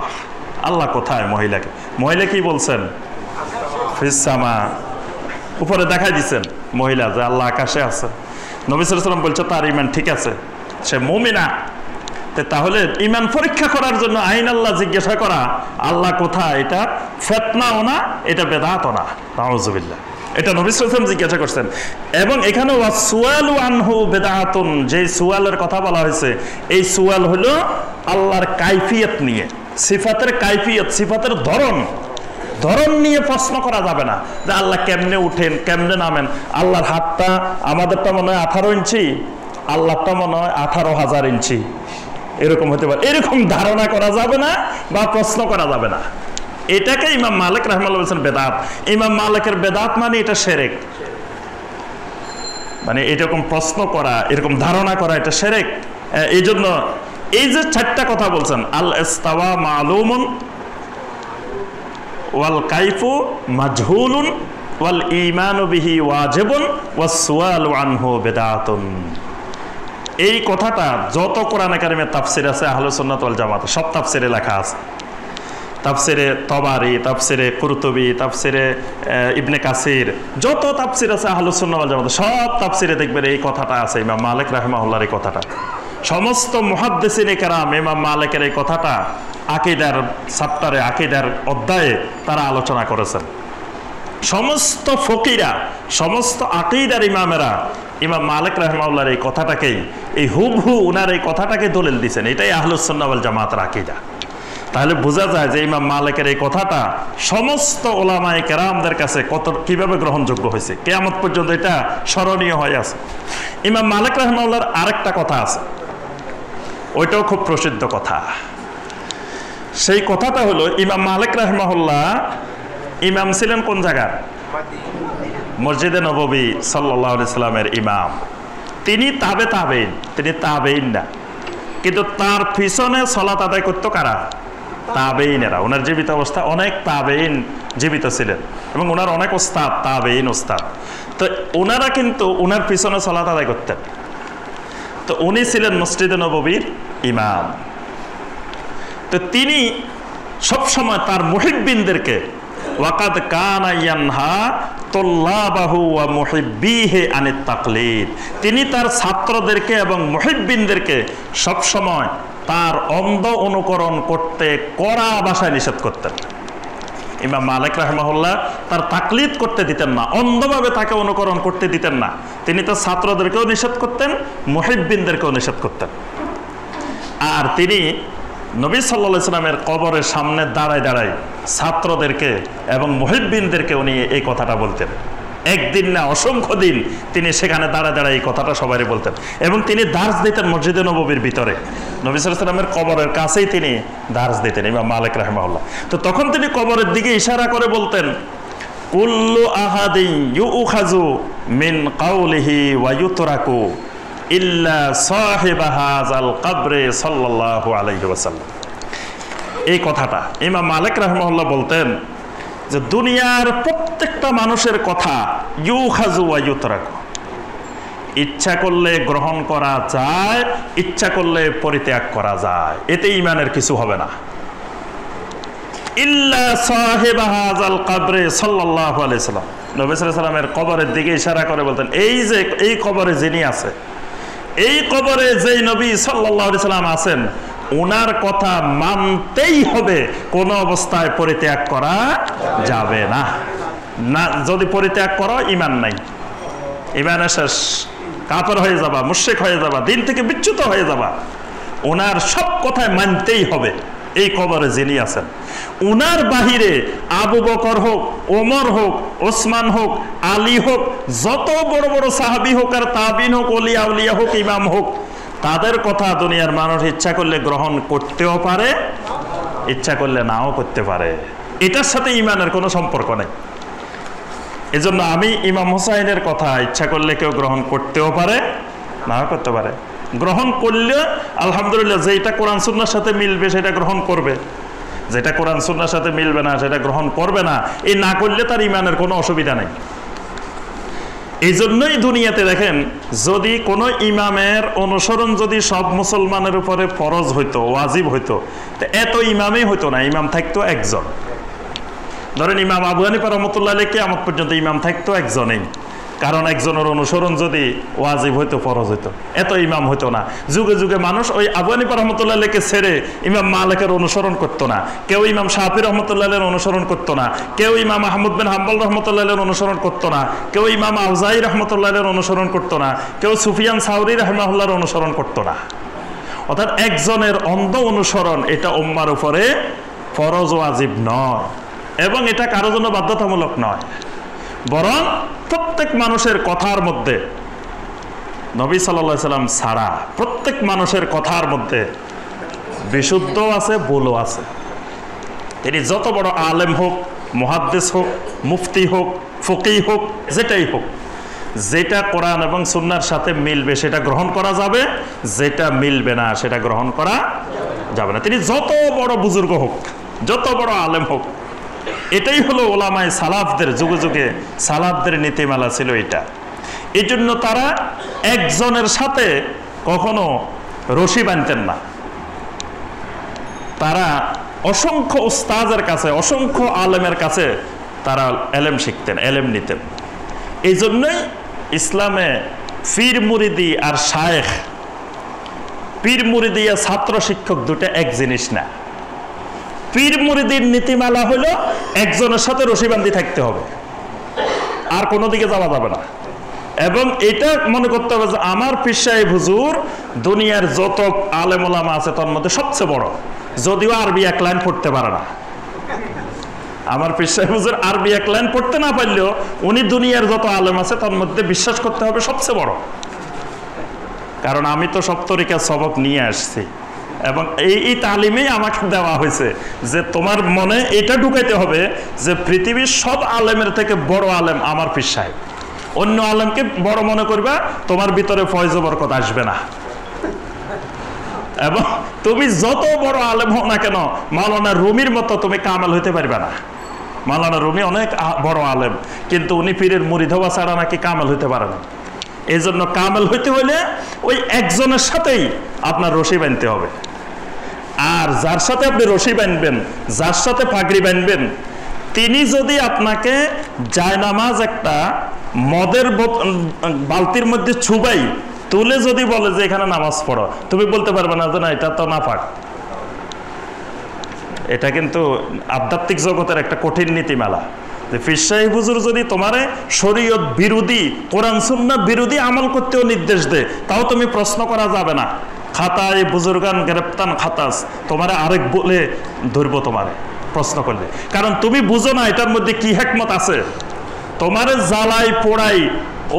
আল্লাহ কোথায়। মহিলা কি বলছেন ফিস সামা, উপরে দেখাই দিচ্ছেন মহিলা যে আল্লাহ আকাশে আছে। নবী সাল্লাল্লাহু আলাইহি ওয়াসাল্লাম বলছে তার ঈমান ঠিক আছে, সে মুমিনা। তাহলে ঈমান পরীক্ষা করার জন্য আইন আল্লাহ জিজ্ঞাসা করা আল্লাহ কোথায়, এটা ফিতনাও না, এটা বেদাতও না, নাউজুবিল্লাহ। এটা নবী সাল্লাল্লাহু আলাইহি ওয়াসাল্লাম জিজ্ঞাসা করছেন। এবং এখানে ওয়াসসুআলু আনহু বিদআতুন, যে সুয়ালের কথা বলা হয়েছে এই সুয়াল হলো আল্লাহর কাইফিয়ত নিয়ে, সিফাতের কাইফিয়ত, সিফাতের ধরন নিয়ে প্রশ্ন করা যাবে না যে আল্লাহ কেমনে উঠেন, কেমনে নামেন। আল্লাহর হাতটা আমাদেরটা মনে হয় 18 ইঞ্চি, আল্লাহটা মনে হয় 18,000 ইঞ্চি, এরকম হতে পারে, এরকম ধারণা করা যাবে না বা প্রশ্ন করা যাবে না। এটাকে ইমাম মালিক রাহমাহুল্লাহ বলেছেন বেদাত। ইমাম মালিকের বেদাত মানে এটা শিরক, মানে এরকম প্রশ্ন করা, এরকম ধারণা করা এটা শিরক। এই জন্য এই যে 4টা কথা বলছেন, আল ইস্তাওয়া মালুমুন ওয়াল কাইফু মাজহুলুন ওয়াল ঈমানু বিহি ওয়াজিবুন ওয়াসসুআলু আনহু বিদআতুন, এই কথাটা যত কোরআনে কারিমের তাফসির আছে আহলুস সুন্নাত ওয়াল জামাত সব তাফসিরে লেখা আছে। তাফসিরে তবারি, তাফসিরে কুরতুবি, তাফসিরে ইবনে কাসির, যত তাফসির আছে আহলুস সুন্নাত ওয়াল জামাত সব তাফসিরে দেখবেন এই কথাটা আছে, ইমাম মালিক রাহিমাহুল্লাহর এই কথাটা। সমস্ত মুহাদ্দিসিনে কেরাম ইমাম মালিকের এই কথাটা আকীদার চ্যাপ্টারে, আকীদার অধ্যায়ে তারা আলোচনা করেছেন। সমস্ত ফকিরা, সমস্ত আকীদার ইমামেরা ইমাম মালিক রাহিমাহুল্লাহর এই কথাটাকেই, এই হুবহু উনার এই কথাটাকে দলিল দিয়েছেন। এটাই আহলুস সুন্নাহ ওয়াল জামাতের আকীদা। তাহলে বোঝা যায় যে ইমাম মালিকের এই কথাটা সমস্ত ওলামায়ে কেরামদের কাছে কিভাবে গ্রহণযোগ্য হয়েছে, কিয়ামত পর্যন্ত এটা স্মরণীয় হয়ে আছে। ইমাম মালিক রাহিমাহুল্লাহর আরেকটা কথা আছে, ওইটাও খুব প্রসিদ্ধ কথা। সেই কথাটা হলো ইমাম মালিক রাহিমাহুল্লাহ ইমাম ছিলেন কোন জায়গার? মসজিদে নববী সাল্লাল্লাহু আলাইহি সাল্লামের ইমাম। তিনি তাবেঈন, তিনি তাবেঈন না, কিন্তু তার পিছনে সালাত আদায় করতো কারা? তাবেঈনেরা। ওনার জীবিত অবস্থা অনেক তাবেঈন জীবিত ছিলেন এবং ওনার অনেক ওস্তাদ, তাবেঈন ওস্তাদ। তো ওনারা কিন্তু ওনার পিছনে সালাত আদায় করতেন। তো উনি ছিলেন মসজিদে নববীর ইমাম। তো তিনি সবসময় তার মুহিব্বিনদেরকে ওয়াকাদ কানা ইয়ানহা তুল্লাবাহু ওয়া মুহিব্বিহি আনিত তাকলিদ, তিনি তার ছাত্রদেরকে এবং মুহিব্বিনদেরকে সবসময় তার অন্ধ অনুকরণ করতে কড়া ভাষায় নিষেধ করতেন। ইমাম মালিক রাহিমাহুল্লাহ তার তাকলিদ করতে দিতেন না, অন্ধভাবে তাকে অনুকরণ করতে দিতেন না। তিনি তার ছাত্রদেরকেও নিষেধ করতেন, মুহিব্বিনদেরকেও নিষেধ করতেন। আর তিনি নবী সাল্লাল্লাহু আলাইহি সাল্লামের কবরের সামনে দাঁড়ায় ছাত্রদেরকে এবং মুহিব্বিনদেরকে উনি এই কথাটা বলতেন একদিন না অসংখ্য দিন তিনি সেখানে দাঁড়ায় দাঁড়ায় এই কথাটা সবাই বলতেন। এবং তিনি দার্স দিতেন মসজিদে নববীর ভিতরে, নবী সাল্লাল্লাহু আলাইহি ওয়াসাল্লামের কবরের কাছেই তিনি দার্স দিতেন, ইমাম মালিক রাহিমাহুল্লাহ। তো তখন তিনি কবরের দিকে ইশারা করে বলতেন, কুল্লু আহাদিন ইউখাযু মিন কাউলিহি ওয়া ইউতরাকু ইল্লা সাহিবা হাযাল কবরে সাল্লাল্লাহু আলাইহি ওয়াসাল্লাম। এই কথাটা ইমাম মালিক রাহিমাহুল্লাহ বলতেন যে দুনিয়ার প্রত্যেকটা মানুষের কথা ইউখাযু ওয়া ইউতরাকু, ইচ্ছা করলে গ্রহণ করা যায়, ইচ্ছা করলে পরিত্যাগ করা যায়, এতে ঈমানের কিছু হবে না। ইল্লা সাহিবা হাযাল কবরে সাল্লাল্লাহু আলাইহি ওয়াসাল্লাম, নবী সাল্লাল্লাহু আলাইহি ওয়াসাল্লামের কবরের দিকে ইশারা করে বলতেন, এই যে এই কবরে যিনি আছে, এই কবরে যেই নবী সাল্লাল্লাহু আলাইহি ওয়াসাল্লাম আছেন, ওনার কথা মানতেই হবে, কোনো অবস্থায় পরিত্যাগ করা যাবে না। না যদি পরিত্যাগ করো ঈমান নাই, ঈমানের শেষ, কাফের হয়ে যাবা, মুশরিক হয়ে যাবা, দিন থেকে বিচ্যুত হয়ে যাবা। ওনার সব কথায় মানতেই হবে এই কবরে যিনি আছেন। উনার বাহিরে আবু বকর হোক, ওমর হোক, ওসমান হোক, আলী হোক, যত বড় বড় সাহাবী হোক আর তাবিন হোক, ওলিয়া উলিয়া হোক, ইমাম হোক, তাদের কথা দুনিয়ার মানুষ ইচ্ছা করলে গ্রহণ করতেও পারে, ইচ্ছা করলে নাও করতে পারে। এটার সাথে ঈমানের কোনো সম্পর্ক নেই। এজন্য আমি ইমাম হুসাইনের কথা ইচ্ছা করলে কেউ গ্রহণ করতেও পারে, নাও করতে পারে। গ্রহণ করলে আলহামদুলিল্লাহ, যেটা কোরআন সুন্নাহর সাথে মিলবে সেটা গ্রহণ করবে, যেটা কোরআন সুন্নাহর সাথে মিলবে না সেটা গ্রহণ করবে না। এই না করলে তার ঈমানের কোনো অসুবিধা নেই। এই জন্যই দুনিয়াতে দেখেন, যদি কোনো ইমামের অনুসরণ যদি সব মুসলমানের উপরে ফরজ হইতো, ওয়াজিব হইতো, তো এত ইমামই হইতো না, ইমাম থাকতো একজন। ধরেন ইমাম আবু হানিফা রাহমাতুল্লাহ আলাইহি কিয়ামত পর্যন্ত ইমাম থাকতো একজনেই, কারণ একজনের অনুসরণ যদি ওয়াজিব হইতো, ফরজ হইতো, এত ইমাম হইতো না। যুগে যুগে মানুষ ওই আবু হানিফা রাহমাতুল্লাহ আলাইহিকে ছেড়ে ইমাম মালিকের অনুসরণ করতো না, কেউ ইমাম শাফি রাহমাতুল্লাহ আলাইহির অনুসরণ করতো না, কেউ ইমাম আহমদ বিন হাম্বল রাহমাতুল্লাহ আলাইহির অনুসরণ করতো না, কেউ ইমাম আউজাই রাহমাতুল্লাহ আলাইহির অনুসরণ করতো না, কেউ সুফিয়ান সাউরি রাহিমাহুল্লাহর অনুসরণ করতো না। অর্থাৎ একজনের অন্ধ অনুসরণ এটা উম্মার উপরে ফরজ ওয়াজিব নয়, এবং এটা কারো জন্য বাধ্যতামূলক নয়, বরং প্রত্যেক মানুষের কথার মধ্যে, নবী সাল্লাল্লাহু আলাইহি সাল্লাম ছাড়া প্রত্যেক মানুষের কথার মধ্যে বিশুদ্ধ আছে, ভুলও আছে। তিনি যত বড় আলেম হোক, মুহাদ্দিস হোক, মুফতি হোক, ফকিহ হোক, যেটাই হোক, যেটা কোরআন এবং সুন্নাহর সাথে মিলবে সেটা গ্রহণ করা যাবে, যেটা মিলবে না সেটা গ্রহণ করা যাবে না। তিনি যত বড় বুজুর্গ হোক, যত বড় আলেম হোক, এটাই হলো ওলামায়ে সালাফদের, যুগে যুগে সালাফদের নীতিমালা ছিল এটা। এই জন্য তারা একজনের সাথে কখনো রশি বাঁধতেন না, তারা অসংখ্য উস্তাদের কাছে, অসংখ্য আলেমের কাছে তারা এলেম শিখতেন, এলেম নিতেন। এই জন্যই ইসলামে পীর মুরিদি আর শায়েখ, পীর মুরিদি আর ছাত্র শিক্ষক দুটো এক জিনিস না। পীর মুরিদির নীতিমালা হলো একজনের সাথে রশিবান্দি থাকতে হবে, আর কোনো দিকে যাওয়া যাবে না। এবং এটা মনে করতে হবে যে আমার পীর সাহেব হুজুর দুনিয়ার যত আলেম ওলামা আছে তার মধ্যে সবচেয়ে বড়, যদিও আরবি এক লাইন পড়তে পারে না। আমার পীর সাহেব হুজুর আরবি এক লাইন পড়তে না পারলেও উনি দুনিয়ার যত আলেম আছে তার মধ্যে বিশ্বাস করতে হবে সবচেয়ে বড়, কারণ আমি তো সব তরিকার সবক নিয়ে আসছি, এবং এই তালিমেই আমাকে দেওয়া হয়েছে যে তোমার মনে এটা ঢুকাইতে হবে যে পৃথিবীর সব আলেমের থেকে বড় আলেম আমার পীর সাহেব। অন্য আলেমকে বড় মনে করবা, তোমার ভিতরে ফয়জ বরকত আসবে না। এবং তুমি যত বড় আলেম হও না কেন, মাওলানা রুমির মতো তুমি কামেল হইতে পারবে না। মাওলানা রুমি অনেক বড় আলেম, কিন্তু উনি পীরের মুরিদ হওয়া ছাড়া নাকি কামেল হইতে পারে না। এই জন্য কামেল হইতে হইলে ওই একজনের সাথেই আপনার রশি বাঁধতে হবে। আর যার সাথে আপনি রশি বাঁধবেন, যার সাথে পাগড়ি বাঁধবেন, তিনি যদি আপনাকে জায়নামাজ একটা মদের বালতির মধ্যে ছুবাই তুলে যদি বলে যে এখানে নামাজ পড়ো, তুমি বলতে পারবে না যে না এটা তো নাপাক। এটা কিন্তু আধ্যাত্মিক জগতের একটা কঠিন নীতিমালা, যে পীর সাহেব হুজুর যদি তোমারে শরীয়ত বিরোধী, কোরআন সুন্নাহ বিরোধী আমল করতেও নির্দেশ দেয়, তাও তুমি প্রশ্ন করা যাবে না। খাতায় বুজুর্গান গ্রেপ্তান খাতাস, তোমারে আরেক বলে ধরবো তোমারে প্রশ্ন করলে, কারণ তুমি বুঝো না এটার মধ্যে কি হিকমত আছে। তোমারে জ্বালাই পোড়াই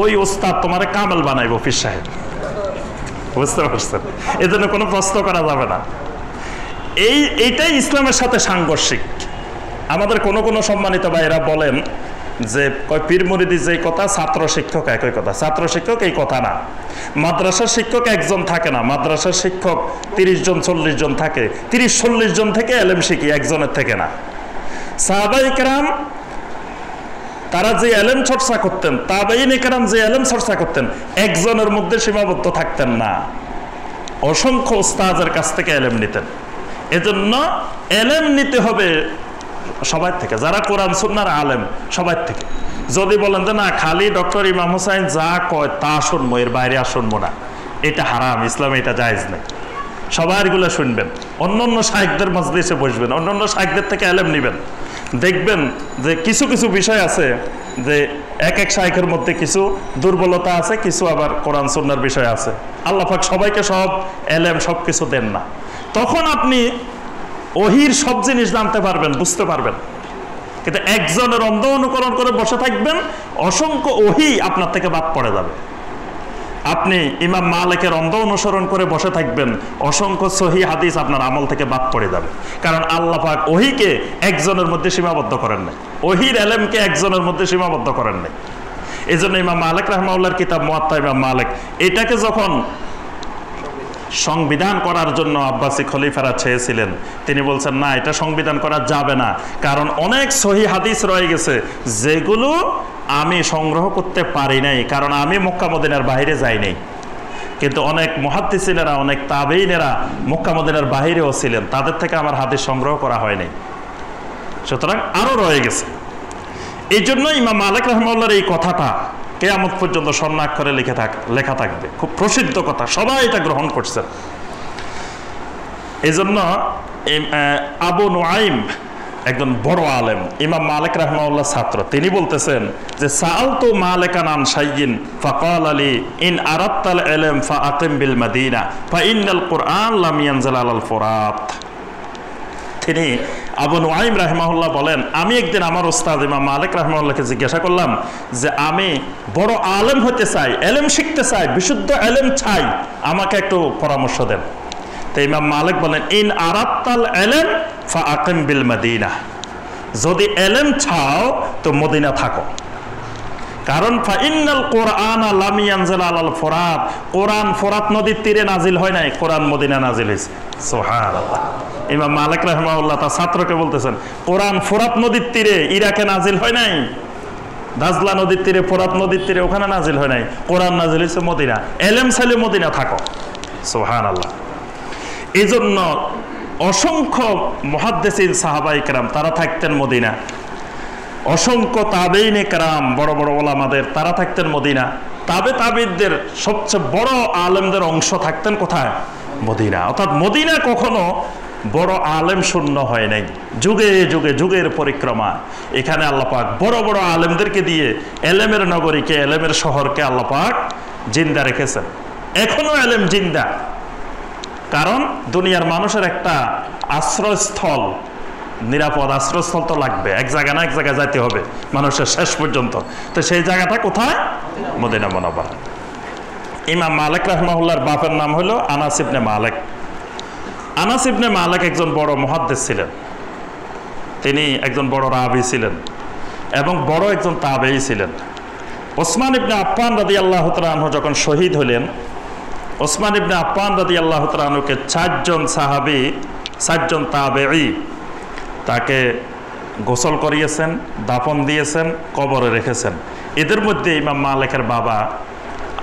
ওই ওস্তাদ তোমারে কামেল বানাইবো পীর সাহেব। বুঝতে পারছেন? এজন্য কোনো প্রশ্ন করা যাবে না। এইটাই ইসলামের সাথে সাংঘর্ষিক। আমাদের কোনো সম্মানিত ভাইরা বলেন যে পীর মুরিদি যে কথা, ছাত্র শিক্ষক একই কথা। ছাত্র শিক্ষক এই কথা না। মাদ্রাসার শিক্ষক একজন থাকে না, মাদ্রাসার শিক্ষক 30 জন 40 জন থাকে। 30-40 জন থেকে এলেম শিখি, একজনের থেকে না। সাহাবায়ে কেরাম তারা যে এলেম চর্চা করতেন, তাবেঈনে কেরাম যে এলেম চর্চা করতেন, একজনের মধ্যে সীমাবদ্ধ থাকতেন না, অসংখ্য উস্তাদের কাছ থেকে এলেম নিতেন। এজন্য এলেম নিতে হবে সবার থেকে, যারা কোরআন সুন্নাহর আলেম সবার থেকে। যদি বলেন যে না খালি ডক্টর ইমাম হোসাইন যা কয় তা শুনবো, এর বাইরে আর শুনবো না, এটা হারাম, ইসলামে এটা জায়েজ নেই। সবাইগুলো শুনবেন, অন্য শাইখদের মজলিসে বসবেন, অন্য শাইখদের থেকে এলেম নেবেন। দেখবেন যে কিছু কিছু বিষয় আছে যে এক শাইখের মধ্যে কিছু দুর্বলতা আছে, কিছু আবার কোরআন সুন্নাহর বিষয় আছে। আল্লাহ পাক সবাইকে সব এলেম সব কিছু দেন না। তখন আপনি ওহির সব জিনিস জানতে পারবেন, বুঝতে পারবেন। কিন্তু একজনের অন্ধ অনুকরণ করে বসে থাকবেন, অসংখ্য ওহি আপনার থেকে বাদ পড়ে যাবে। আপনি ইমাম মালিকের অন্ধ অনুসরণ করে বসে থাকবেন, অসংখ্য সহি হাদিস আপনার আমল থেকে বাদ পড়ে যাবে। কারণ আল্লাহ পাক ওহিকে একজনের মধ্যে সীমাবদ্ধ করেন নাই, ওহির এলেমকে একজনের মধ্যে সীমাবদ্ধ করেন নাই। এই জন্য ইমাম মালিক রাহমাহুল্লাহর কিতাব মুয়াত্তা ইমাম মালিক, এটাকে যখন সংবিধান করার জন্য আব্বাসী খলিফারা চেয়েছিলেন, তিনি বলছেন না, এটা সংবিধান করা যাবে না, কারণ অনেক সহি হাদিস রয়ে গেছে যেগুলো আমি সংগ্রহ করতে পারি নাই, কারণ আমি মক্কা মদিনার বাইরে যাই নাই। কিন্তু অনেক মুহাদ্দিসিনেরা, অনেক তাবেঈনেরা মক্কা মদিনার বাইরেও ছিলেন, তাদের থেকে আমার হাদিস সংগ্রহ করা হয় নাই, সুতরাং আরও রয়ে গেছে। এই জন্য ইমাম মালিক রাহমাহুল্লাহর এই কথাটা কিয়ামত পর্যন্ত স্বর্ণাক্ষরে লেখা থাকবে, খুব প্রসিদ্ধ কথা, সবাই এটা গ্রহণ করছেন। এই জন্য আবু নুআইম একজন বড় আলেম, ইমাম মালিক রাহমাহুল্লাহ ছাত্র, তিনি বলতেছেন যে সাআলতু মালিকান আন শাইইন ফাকাল লি ইন আরাদতাল ইলম ফাআকিম বিল মাদিনা ফাইন্নাল কুরআন লাম ইয়ানজিল আলাল ফুরাত। তিনি আবু নুআইম রাহমাহুল্লাহ বলেন, আমি একদিন আমার ওস্তাদ ইমাম মালিক রাহমাহুল্লাহকে জিজ্ঞাসা করলাম যে আমি বড় আলেম হতে চাই, এলেম শিখতে চাই, বিশুদ্ধ এলেম চাই, আমাকে একটু পরামর্শ দেন। তো ইমাম মালিক বলেন ইন আরাদতাল ইলম ফাআকিম বিল মাদিনা, যদি এলেম চাও তো মদিনা থাকো, কারণ ফাইন্নাল কুরআন লাম ইয়ানজিল আলাল ফুরাত, কোরআন ফোরাত নদীর তীরে নাজিল হয় নাই, কোরআন মদিনা নাজিল হয়েছে। সুবহানাল্লাহ। ইমাম মালিক রাহমাহুল্লাহ তার ছাত্রকে বলতেছেন কোরআন ফোরাত নদীর তীরে ইরাকে নাজিল হয় নাই, দাজলা নদীর তীরে, ফোরাত নদীর তীরে ওখানে নাজিল হয় নাই, কোরআন নাজিল হয়েছে মদিনা, এলেম চাইলে মদিনা থাকো। সুবহানাল্লাহ। এই জন্য অসংখ্য মুহাদ্দিসিন সাহাবায়ে কেরাম তারা থাকতেন মদিনা, অসংখ্য তাবেঈনে কেরাম বড় বড় ওলামাদের তারা থাকতেন মদিনা, তাবেঈদের সবচেয়ে বড় আলেমদের অংশ থাকতেন কোথায়? মদিনা। অর্থাৎ মদিনা কখনো বড় আলেম শূন্য হয় নাই, যুগে যুগে যুগের পরিক্রমা এখানে আল্লাহ পাক বড় বড় আলেমদেরকে দিয়ে এলেমের নগরীকে, এলেমের শহরকে আল্লাহ পাক জিন্দা রেখেছেন। এখনো এলেম জিন্দা, কারণ দুনিয়ার মানুষের একটা আশ্রয়স্থল, নিরাপদ আশ্রয়স্থল তো লাগবে, এক জায়গা না এক জায়গায় যাইতে হবে মানুষের শেষ পর্যন্ত। তো সেই জায়গাটা কোথায়? মদিনা মুনাওয়ারা। ইমাম মালিক রাহমাহুল্লাহর বাপের নাম হলো আনাস ইবনে মালিক। আনাস ইবনে মালিক একজন বড় মুহাদ্দিস ছিলেন, তিনি একজন বড় রাবি ছিলেন এবং বড় একজন তাবেঈ ছিলেন। ওসমান ইবনে আফফান রাদিয়াল্লাহু তাআলা আনহু যখন শহীদ হলেন, ওসমান ইবনে আফফান রাদিয়াল্লাহু তাআলা আনহুকে 4 জন সাহাবী, 4 জন তাবেঈ তাকে গোসল করিয়েছেন, দাফন দিয়েছেন, কবরে রেখেছেন। এদের মধ্যে ইমাম মালিকের বাবা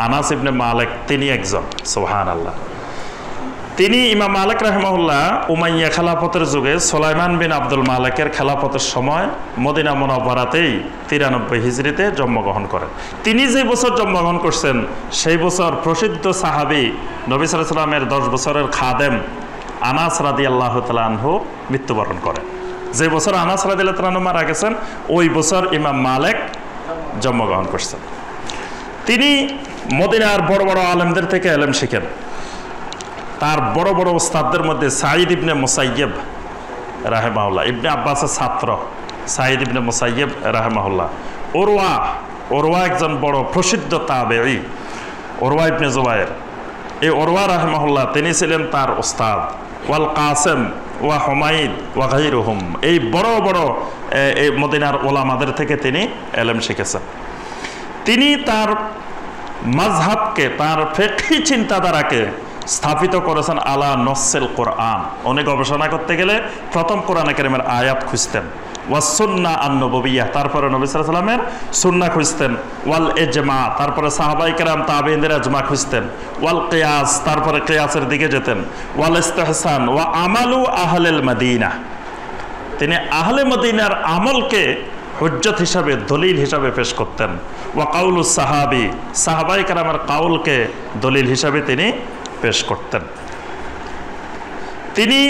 আনাস ইবনে মালিক তিনি একজন। সুবহানাল্লাহ। তিনি ইমাম মালিক রাহমাহুল্লাহ উমাইয়া খেলাফতের যুগে সুলাইমান বিন আব্দুল মালিকের খেলাফতের সময় মদিনা মুনাওয়ারাতেই 93 হিজরিতে জন্মগ্রহণ করেন। তিনি যে বছর জন্মগ্রহণ করছেন সেই বছর প্রসিদ্ধ সাহাবী নবী সাল্লাল্লাহু আলাইহি ওয়াসাল্লামের 10 বছরের খাদেম আনাস রাদিয়াল্লাহু তাআলা আনহু মৃত্যুবরণ করেন। যে বছর আনাস রাদিয়াল্লাহু তাআলা আনহু মারা গেছেন ওই বছর ইমাম মালিক জন্মগ্রহণ করছেন। তিনি মদিনার বড় বড় আলেমদের থেকে ইলম শিখেন। তার বড় বড় উস্তাদদের মধ্যে সাঈদ ইবনে মুসাইয়্যিব রাহিমাহুল্লাহ, ইবনে আব্বাসের ছাত্র সাঈদ ইবনে মুসাইয়্যিব রাহিমাহুল্লাহ, ওরওয়া একজন বড় প্রসিদ্ধ তাবেঈ, ওরওয়া ইবনে জুবায়ের। এই ওরওয়া রাহিমাহুল্লাহ তিনি ছিলেন তার ওস্তাদ। ওয়াল কাসেম ওয়া হুমাইদ ওয়া গায়রুহুম, এই বড় বড় এই মদিনার ওলামাদের থেকে তিনি ইলম শিখেছেন। তিনি তার মাযহাবকে, তার ফিকহি চিন্তাধারাকে স্থাপিত করেছেন আলা নসসিল কোরআন। উনি গবেষণা করতে গেলে প্রথম কোরআনে কারীমের আয়াত খুঁজতেন, ওয়াস সুন্নাহ আন-নববিয়্যাহ, তারপরে নবী সাল্লাল্লাহু আলাইহি ওয়াসাল্লামের সুন্নাহ খুঁজতেন, ওয়াল ইজমা, তারপরে সাহাবায়ে কেরাম তাবেঈনদের ইজমা খুঁজতেন, ওয়াল কিয়াস, তারপরে কিয়াসের দিকে যেতেন, ওয়াল ইস্তিহসান ওয়া আমালু আহলিল মদিনা। তিনি আহলে মদিনার আমলকে হুজ্জত হিসাবে, দলিল হিসাবে পেশ করতেন। ওয়া কাউলুস সাহাবী, সাহাবায়ে কেরামের কাউলকে দলিল হিসাবে তিনি পেশ করতেন। তিনি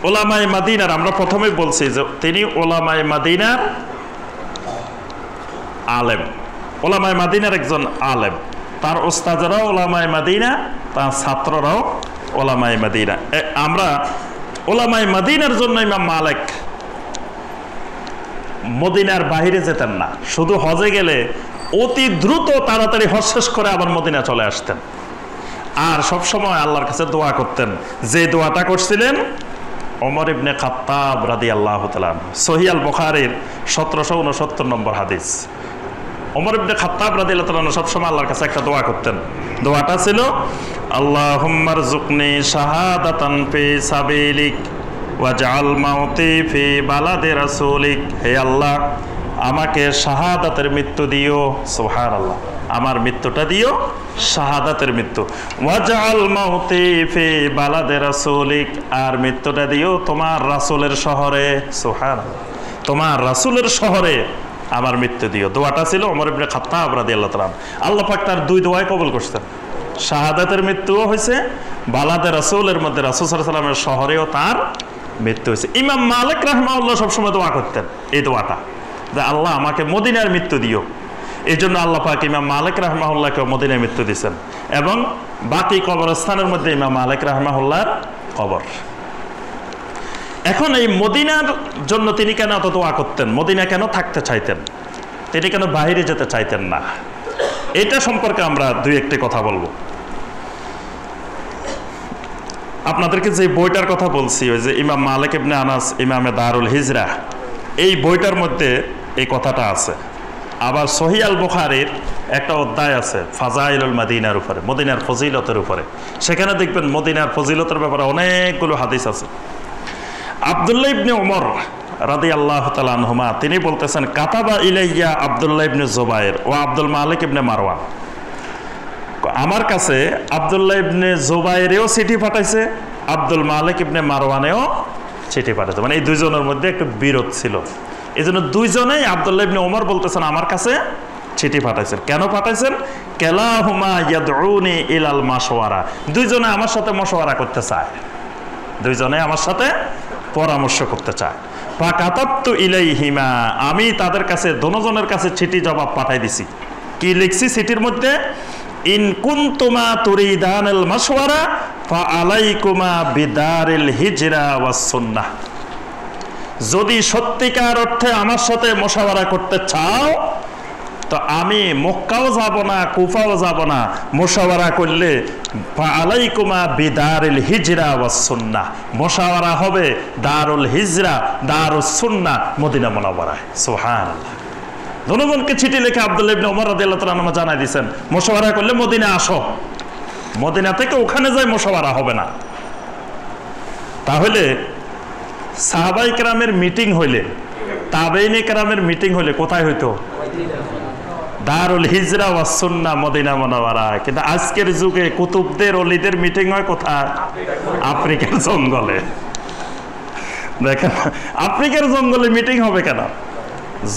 ওলামায়ে মাদিনার, আমরা প্রথমেই বলছি যে তিনি ওলামায়ে মাদিনার আলেম, ওলামায়ে মাদিনার একজন আলেম। তার ওস্তাদরাও ওলামায়ে মাদিনা, তার ছাত্ররাও ওলামায়ে মাদিনা। আমরা ওলামায়ে মাদিনার জন্য ইমাম মালিক মদিনার বাইরে যেতেন না, শুধু হজে গেলে অতি দ্রুত তাড়াতাড়ি হজ শেষ করে আবার মদিনা চলে আসতেন। আর সবসময় আল্লাহর কাছে দোয়া করতেন, যে দোয়াটা করছিলেন ওমর ইবনে খাত্তাব রাদিয়াল্লাহু তাআলা, সহিহ আল বুখারীর 1769 নম্বর হাদিস। ওমর ইবনে খাত্তাব রাদিয়াল্লাহু তাআলা সবসময় আল্লাহর কাছে একটা দোয়া করতেন। দোয়াটা ছিল আল্লাহুম্মা রযুকনি শাহাদাতান ফি সাবিলিক ওয়াজআল মাউতি ফি বালাদি রাসূলিক। হে আল্লাহ, আমাকে শাহাদাতের মৃত্যু দিও, সুবহানাল্লাহ, আমার মৃত্যুটা দিও শাহাদাতের মৃত্যু। ওয়াজআল মাউতি ফি বালাদি রাসূলিক, আর মৃত্যুটা দিও তোমার রাসূলের শহরে, সুবহানাল্লাহ, তোমার রাসূলের শহরে আমার মৃত্যু দিও। দোয়াটা ছিল ওমর ইবনে খাত্তাব রাদিয়াল্লাহু তাআলা। আল্লাহ পাক তার দুই দোয়াই কবুল করছেন, শাহাদাতের মৃত্যুও হয়েছে, বালাদে রাসূলের মধ্যে রাসূল সাল্লাল্লাহু আলাইহি ওয়াসাল্লামের শহরেও তার মৃত্যু হয়েছে। ইমাম মালিক রাহিমাহুল্লাহ সবসময় দোয়া করতেন এই দোয়াটা, যে আল্লাহ আমাকে মদিনার মৃত্যু দিও। এই জন্য আল্লাহ পাক ইমাম মালিক রাহিমাহুল্লাহকে মদিনায় মৃত্যু দিয়েছেন, এবং বাকি কবরস্থানের মধ্যে ইমাম মালিক রাহিমাহুল্লাহর কবর। এখন এই মদিনার জন্য তিনি কেন এত দোয়া করতেন, মদিনা কেন থাকতে চাইতেন, তিনি কেন বাইরে যেতে চাইতেন না, এটা সম্পর্কে আমরা দুই একটি কথা বলবো। আপনাদেরকে যে বইটার কথা বলছি, ওই যে ইমাম মালিক ইবনে আনাস ইমামে দারুল হিজরা, এই বইটার মধ্যে এই কথাটা আছে। আবার সহিহ আল বুখারীর একটা অধ্যায় আছে ফাজাইলুল মদিনার উপরে, মদিনার ফজিলতের উপরে। সেখানে দেখবেন মদিনার ফজিলতের ব্যাপারে অনেকগুলো হাদিস আছে। আব্দুল্লাহ ইবনে ওমর রাদিয়াল্লাহু তাআলা আনহুমা তিনি বলতেছেন, কাতাবা ইলাইয়া আব্দুল্লাহ ইবনে জুবায়ের ও আব্দুল মালিক ইবনে মারওয়ান, আমার কাছে আব্দুল্লাহ ইবনে জুবায়েরও চিঠি পাঠাইছে, আব্দুল মালিক ইবনে মারওয়ানেও চিঠি পাঠাইছে। মানে এই দুইজনের মধ্যে একটু বিরোধ ছিল, এই জন্য দুইজনেই আব্দুল্লাহ ইবনে ওমর বলতেছেন আমার কাছে চিঠি পাঠাইছেন। কেন পাঠাইছেন? কেলাহুমা ইয়াদউনি ইলাল মাশওয়ারা, দুইজনে আমার সাথে মশওয়ারা করতে চায়, দুইজনে আমার সাথে পরামর্শ করতে চায়। ফাকাতাবতু ইলাইহিমা, আমি তাদের কাছে দুজনের কাছে চিঠি জবাব পাঠাই দিছি। কি লিখছি চিঠির মধ্যে? ইন কুনতুমা তুরিদানাল মাশওয়ারা ফাআলাইকুমা বিদারিল হিজরা ওয়াস সুন্নাহ, যদি সত্যিকার অর্থে আমার সাথে মশওয়ারা করতে চাও তো আমি মক্কাও যাব না, কুফাও যাব না, মশওয়ারা করলে ফাআলাইকুমা বিদারিল হিজরা ওয়াস সুন্নাহ, মশওয়ারা হবে দারুল হিজরা, দারুস সুন্নাহ, মদিনা মুনাওয়ারায়। সুবহানাল্লাহ। জনগণকে চিঠি লিখে আব্দুল্লাহ ইবনে ওমর রাদিয়াল্লাহু তাআলা আনহু জানাই দিয়েছেন, মশওয়ারা করলে মদিনা আসো, মদিনা থেকে ওখানে যাই মশওয়ারা হবে না। তাহলে সাহাবায়ে কেরামের মিটিং হইলে, তাবেঈনে কেরামের মিটিং হইলে কোথায় হইতো? দারুল হিজরা ওয়াস সুন্নাহ, মদিনা মুনাওয়ারা। কিন্তু আজকের যুগে কুতুবদের ওলিদের মিটিং হয় কোথায়? আফ্রিকার জঙ্গলে। দেখেন আফ্রিকার জঙ্গলে মিটিং হবে কেন?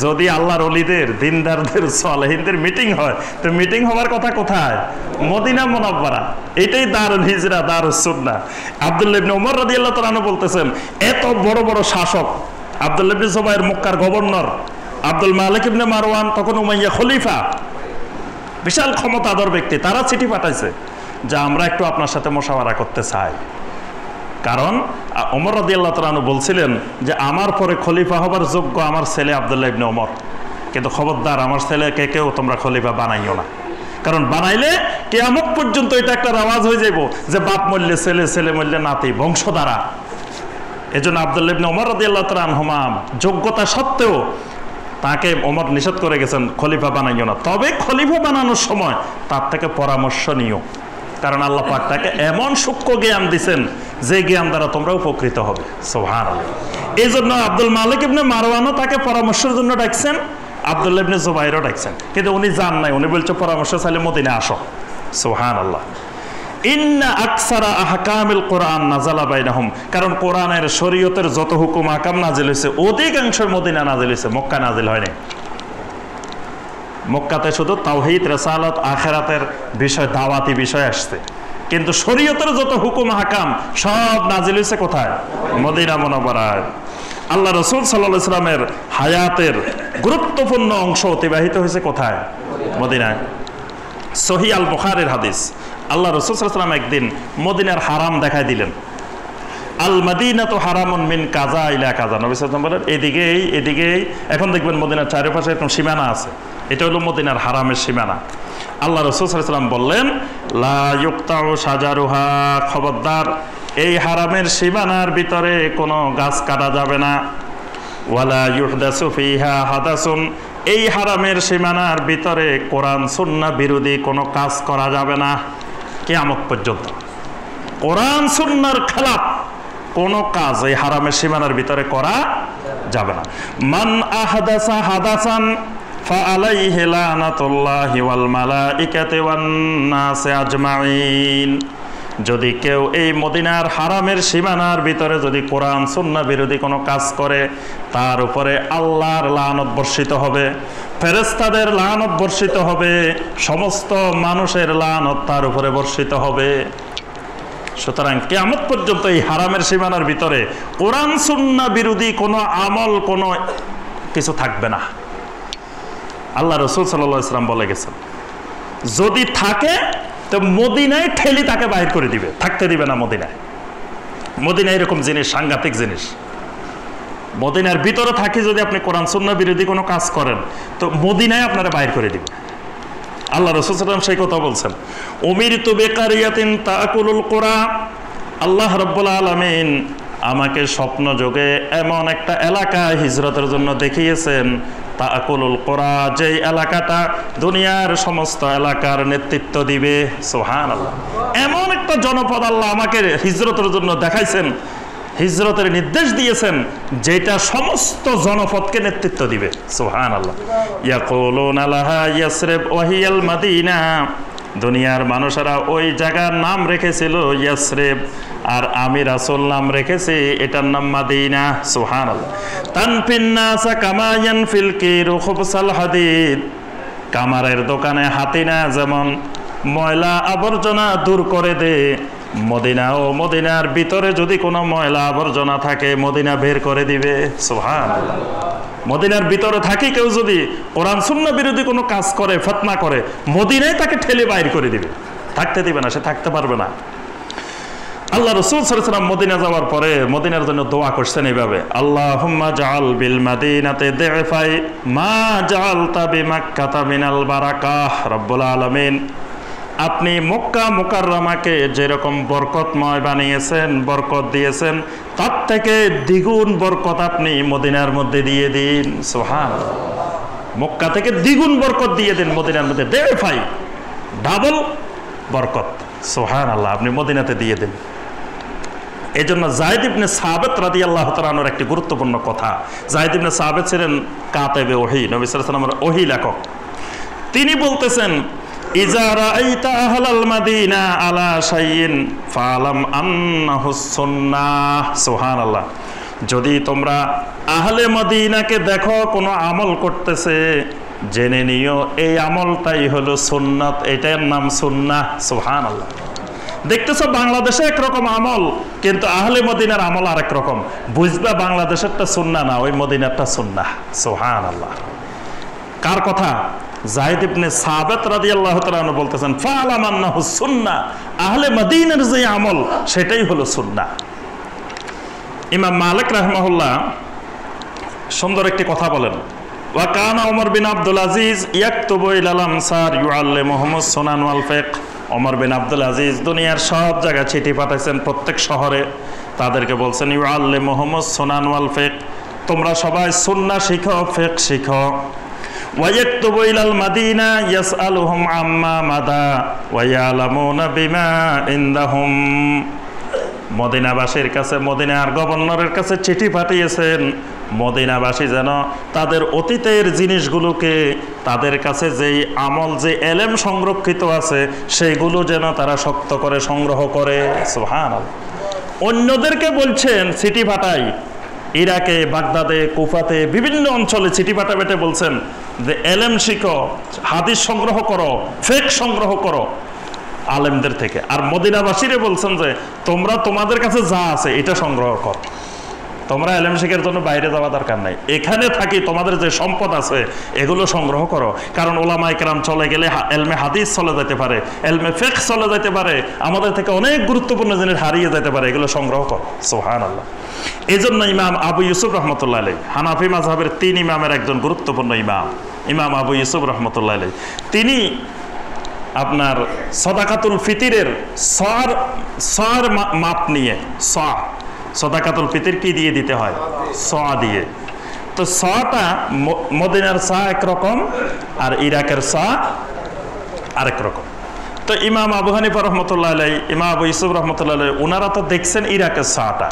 যদি আল্লাহর ওলিদের, দিনদারদের, সালেহিনদের মিটিং হয় তো মিটিং হওয়ার কথা কোথায়? মদিনা মুনাওয়ারা। এটাই দারুল হিজরা, দারুস সুন্নাহ। আব্দুল্লাহ ইবনে ওমর রাদিয়াল্লাহু তাআলা আনহু বলতেছেন, এত বড় বড় শাসক, আব্দুল্লাহ ইবনে জুবায়ের মক্কার গভর্নর, আব্দুল মালিক ইবনে মারওয়ান তখন উমাইয়া খলিফা, বিশাল ক্ষমতাধর ব্যক্তি, তারা চিঠি পাঠাইছে যে আমরা একটু আপনার সাথে মশওয়ারা করতে চাই। কারণ ওমর রাদিয়াল্লাহু তাআলা আনহু বলছিলেন যে আমার পরে খলিফা হবার যোগ্য আমার ছেলে আব্দুল্লাহ ইবনে ওমর, কিন্তু খবরদার আমার ছেলেকে কেউ তোমরা খলিফা বানাইও না, কারণ বানাইলে কিয়ামত পর্যন্ত এটা একটা রেওয়াজ হয়ে যাইব যে বাপ মরলে ছেলে, ছেলে মরলে নাতি, বংশধারা। এজন্য আব্দুল্লাহ ইবনে ওমর রাদিয়াল্লাহু তাআলা আনহুমা যোগ্যতা সত্ত্বেও তাকে ওমর নিষেধ করে গেছেন খলিফা বানাইও না, তবে খলিফা বানানোর সময় তার থেকে পরামর্শ নিও, কারণ আল্লাহ পাক তাকে এমন সূক্ষ্ম জ্ঞান দিয়েছেন যে জ্ঞান দ্বারা তোমরা উপকৃত হবে। সুবহানাল্লাহ। এই জন্য আব্দুল মালিক ইবনে মারওয়ানও তাকে পরামর্শের জন্য ডাকছেন, আব্দুল্লাহ ইবনে জুবাইরও ডাকছেন, কিন্তু উনি যান নাই, উনি বলছে পরামর্শ চাইলে মদিনায় আসো। সুবহানাল্লাহ। ইন্না আকসারা আহকামিল কোরআন নাযালা বাইনাহুম, কারণ কোরআনের শরীয়তের যত হুকুম আহকাম নাজিল হয়েছে অধিকাংশ মদিনা নাজিল হয়েছে, মক্কা নাজিল হয়নি। মক্কাতে শুধু তাওহীদ, রিসালাত, আখিরাতের বিষয়, দাওয়াতি বিষয় আসছে, কিন্তু শরীয়তের যত হুকুম আহকাম সব নাজিল হয়েছে কোথায়? মদিনা মুনাওয়ারায়। আল্লাহ রাসূল সাল্লাল্লাহু আলাইহি ওয়াসাল্লামের হায়াতের গুরুত্বপূর্ণ অংশ অতিবাহিত হয়েছে কোথায়? মদিনায়। সহিহ আল বুখারীর হাদিস, আল্লাহ রাসূল সাল্লাল্লাহু আলাইহি ওয়াসাল্লাম একদিন মদিনার হারাম দেখাই দিলেন। আল মাদিনাতু হারামুন মিন কাযা ইলা কাযা, নবী সাল্লাল্লাহু আলাইহি ওয়াসাল্লাম বলেন এদিকেই এদিকেই, এখন দেখবেন মদিনার চারপাশে এরকম সীমানা আছে, এটা হলো মদিনার হারামের সীমানা। আল্লাহ রাসূল সাল্লাল্লাহু আলাইহি ওয়াসাল্লাম বললেন লা ইউকতাউ শাজারুহা, খবরদার এই হারামের সীমানার ভিতরে কোনো গাছ কাটা যাবে না। ওয়ালা ইউহদাসু ফিহা হাদাসুন, এই হারামের সীমানার ভিতরে কোরআন সুন্নাহ বিরোধী কোনো কাজ করা যাবে না কিয়ামত পর্যন্ত। কোরআন সুন্নাহর খেলাফ কোনো কাজ এই হারামের সীমানার ভিতরে করা যাবে না। মান আহদাসা হাদাসান ফাআলাইহি লানাতুল্লাহি ওয়াল মালাইকাতি ওয়ান নাসি আজমাইন, যদি কেউ এই মদিনার হারামের সীমানার ভিতরে যদি কোরআন সুন্নাহ বিরোধী কোনো কাজ করে তার উপরে আল্লাহর লানত বর্ষিত হবে, ফেরেশতাদের লানত বর্ষিত হবে, সমস্ত মানুষের লানত তার উপরে বর্ষিত হবে। সুতরাং কিয়ামত পর্যন্ত এই হারামের সীমানার ভিতরে কোরআন সুন্নাহ বিরোধী কোনো আমল, কোনো কিছু থাকবে না। আল্লাহ রাসূল সাল্লাল্লাহু আলাইহি ওয়াসাল্লাম বলে গেছেন যদি থাকে তো মদিনায় ঠেলি তাকে বাহির করে দিবে, থাকতে দিবে না মদিনায়। মদিনায় এরকম জিনিস, সাংঘাতিক জিনিস। মদিনার ভিতরে থাকি যদি আপনি কোরআন সুন্নাহ বিরোধী কোনো কাজ করেন তো মদিনায় আপনারা বাহির করে দিবে। আল্লাহ রাসূল সাল্লাল্লাহু আলাইহি ওয়াসাল্লাম সেই কথা বলছেন, উমিরতু বিকারিয়াতিন তাকুলুল কুরা, আল্লাহ রাব্বুল আলামিন আমাকে স্বপ্ন যোগে এমন একটা এলাকায় হিজরতের জন্য দেখিয়েছেন, তাকুলুল কুরা, যেই এলাকাটা দুনিয়ার সমস্ত এলাকার নেতৃত্ব দিবে। সুবহানাল্লাহ। এমন একটা জনপদ আল্লাহ আমাকে হিজরতের জন্য দেখাইছেন, হিজরতের নির্দেশ দিয়েছেন যেটা সমস্ত জনপদকে নেতৃত্ব দিবে। সুবহানাল্লাহ। ইয়াকুলুনা লাহা ইয়াসরিব ওয়া হিয়াল মাদিনা, দুনিয়ার মানুষেরা ওই জায়গার নাম রেখেছিল ইয়াসরিব, আর আমি রাসূল নাম রেখেছি এটার নাম মাদিনা। সুবহানাল্লাহ। তানফিন নাসা কামা ইয়ানফিল কিরু খুবসাল হাদিদ, কামারের দোকানে হাতিনা যেমন ময়লা আবর্জনা দূর করে দে, মদিনা ও মদিনার ভিতরে যদি কোনো ময়লা আবর্জনা থাকে মদিনা বের করে দিবে। সুবহানাল্লাহ। মদিনার ভিতরে থাকি কেউ যদি কোরআন সুন্নাহ বিরোধী কোনো কাজ করে, ফতনা করে, মদিনায় তাকে ঠেলে বাইর করে দিবে, থাকতে দিবে না, সে থাকতে পারবে না। আল্লাহ রাসূল সাল্লাল্লাহু আলাইহি ওয়াসাল্লাম মদিনা যাওয়ার পরে মদিনার জন্য দোয়া করছেন এইভাবে, আল্লাহুম্মা জাআল বিল মাদিনাতি দিফাই মা জাআলতা বিমাক্কাতা মিনাল বারাকাহ। রব্বুল আলামিন, আপনি মক্কা মুকাররমাকে যেরকম বরকতময় বানিয়েছেন, বরকত দিয়েছেন, তার থেকে দ্বিগুণ বরকত আপনি মদিনার মধ্যে দিয়ে দিন। সুবহানাল্লাহ। মক্কা থেকে দ্বিগুণ বরকত দিয়ে দিন মদিনার মধ্যে, দেফাই, ডাবল বরকত। সুবহানাল্লাহ। আপনি মদিনাতে দিয়ে দিন। এই জন্য যায়েদ ইবনে সাবিত রাদিয়াল্লাহু তাআলা আনহুর একটি গুরুত্বপূর্ণ কথা, যায়েদ ইবনে সাবিত ছিলেন কাতেবে ওহী, নবী সাল্লাল্লাহু আলাইহি ওয়াসাল্লামের ওহী লেখক। তিনি বলতেছেন, ইজা রাআইতা আহলাল মাদিনা আলা শাইইন ফালাম আন্নাহু সুন্নাহ। সুবহানাল্লাহ। যদি তোমরা আহলে মদিনাকে দেখো কোনো আমল করতেছে, জেনে নিও এই আমলটাই হলো সুন্নাত, এটার নাম সুন্নাহ। সুবহানাল্লাহ। দেখতেছো বাংলাদেশে একরকম আমল, কিন্তু আহলে মদিনার আমল আরেক রকম, বুঝবা বাংলাদেশেরটা সুন্নাহ না, ওই মদিনারটা সুন্নাহ। সুবহানাল্লাহ। কার কথা? যায়েদ ইবনে সাবিত রাদিয়াল্লাহু তাআলা আনহু বলতেছেন, ফালাম আন্নাহু সুন্নাহ, আহলে মদিনার যে আমল সেটাই হলো সুন্নাহ। ইমাম মালিক রাহিমাহুল্লাহ সুন্দর একটি কথা বলেন, ওয়া কানা ওমর বিন আব্দুল আজিজ ইয়াকতুবু ইলাল আমসার ইউআল্লিমুহুম সুনান ওয়াল ফিকহ। ওমর বিন আব্দুল আজিজ দুনিয়ার সব জায়গায় চিঠি পাঠাইছেন, প্রত্যেক শহরে তাদেরকে বলছেন ইউআল্লিমুহুম সুনান ওয়াল ফিকহ, তোমরা সবাই সুন্নাহ শিখো, ফিকহ শিখো। ওয়া ইয়াকতুবু ইলাল মাদিনা ইয়াসআলুহুম আম্মা মাদা ওয়া ইয়ালামুনা বিমা ইনদাহুম। মদিনাবাসীর কাছে, মদিনার গভর্নরের কাছে চিঠি পাঠিয়েছেন, মদিনাবাসী যেন তাদের অতীতের জিনিসগুলোকে, তাদের কাছে যেই আমল, যে এলেম সংরক্ষিত আছে সেইগুলো যেন তারা শক্ত করে সংগ্রহ করে। সুবহানাল্লাহ। অন্যদেরকে বলছেন চিঠি পাঠাই, ইরাকে, বাগদাদে, কুফাতে, বিভিন্ন অঞ্চলে চিঠি পাঠাবেটে বলছেন যে এলেম শিখো, হাদিস সংগ্রহ করো, ফিকহ সংগ্রহ করো আলেমদের থেকে। আর মদিনাবাসীরে বলছেন যে তোমরা তোমাদের কাছে যা আছে এটা সংগ্রহ করো, তোমরা এলেম শিখার জন্য বাইরে যাওয়া দরকার নাই, এখানে থাকি তোমাদের যে সম্পদ আছে এগুলো সংগ্রহ করো। কারণ ওলামায়ে কেরাম চলে গেলে এলমে হাদিস চলে যেতে পারে, এলমে ফিকহ চলে যেতে পারে, আমাদের থেকে অনেক গুরুত্বপূর্ণ জিনিস হারিয়ে যেতে পারে, এগুলো সংগ্রহ করো। সুবহানাল্লাহ। এই জন্য ইমাম আবু ইউসুফ রহমতুল্লাহ আলাইহি, হানাফি মাযহাবের 3 ইমামের একজন গুরুত্বপূর্ণ ইমাম, ইমাম আবু ইউসুফ রহমতুল্লাহ আলাইহি, তিনি আপনার সাদাকাতুল ফিতরের সর মাপ নিয়ে, সাদাকাতুল ফিতর কি দিয়ে দিতে হয়? দিয়ে। তো টা মদিনার একরকম আর ইরাকের আরেক রকম। তো ইমাম আবু হানিফা রহমতুল্লাহ আলাইহি, ইমাম আবু ইউসুফ রহমতুল্লাহ আলাইহি, ওনারা তো দেখছেন ইরাকের টা,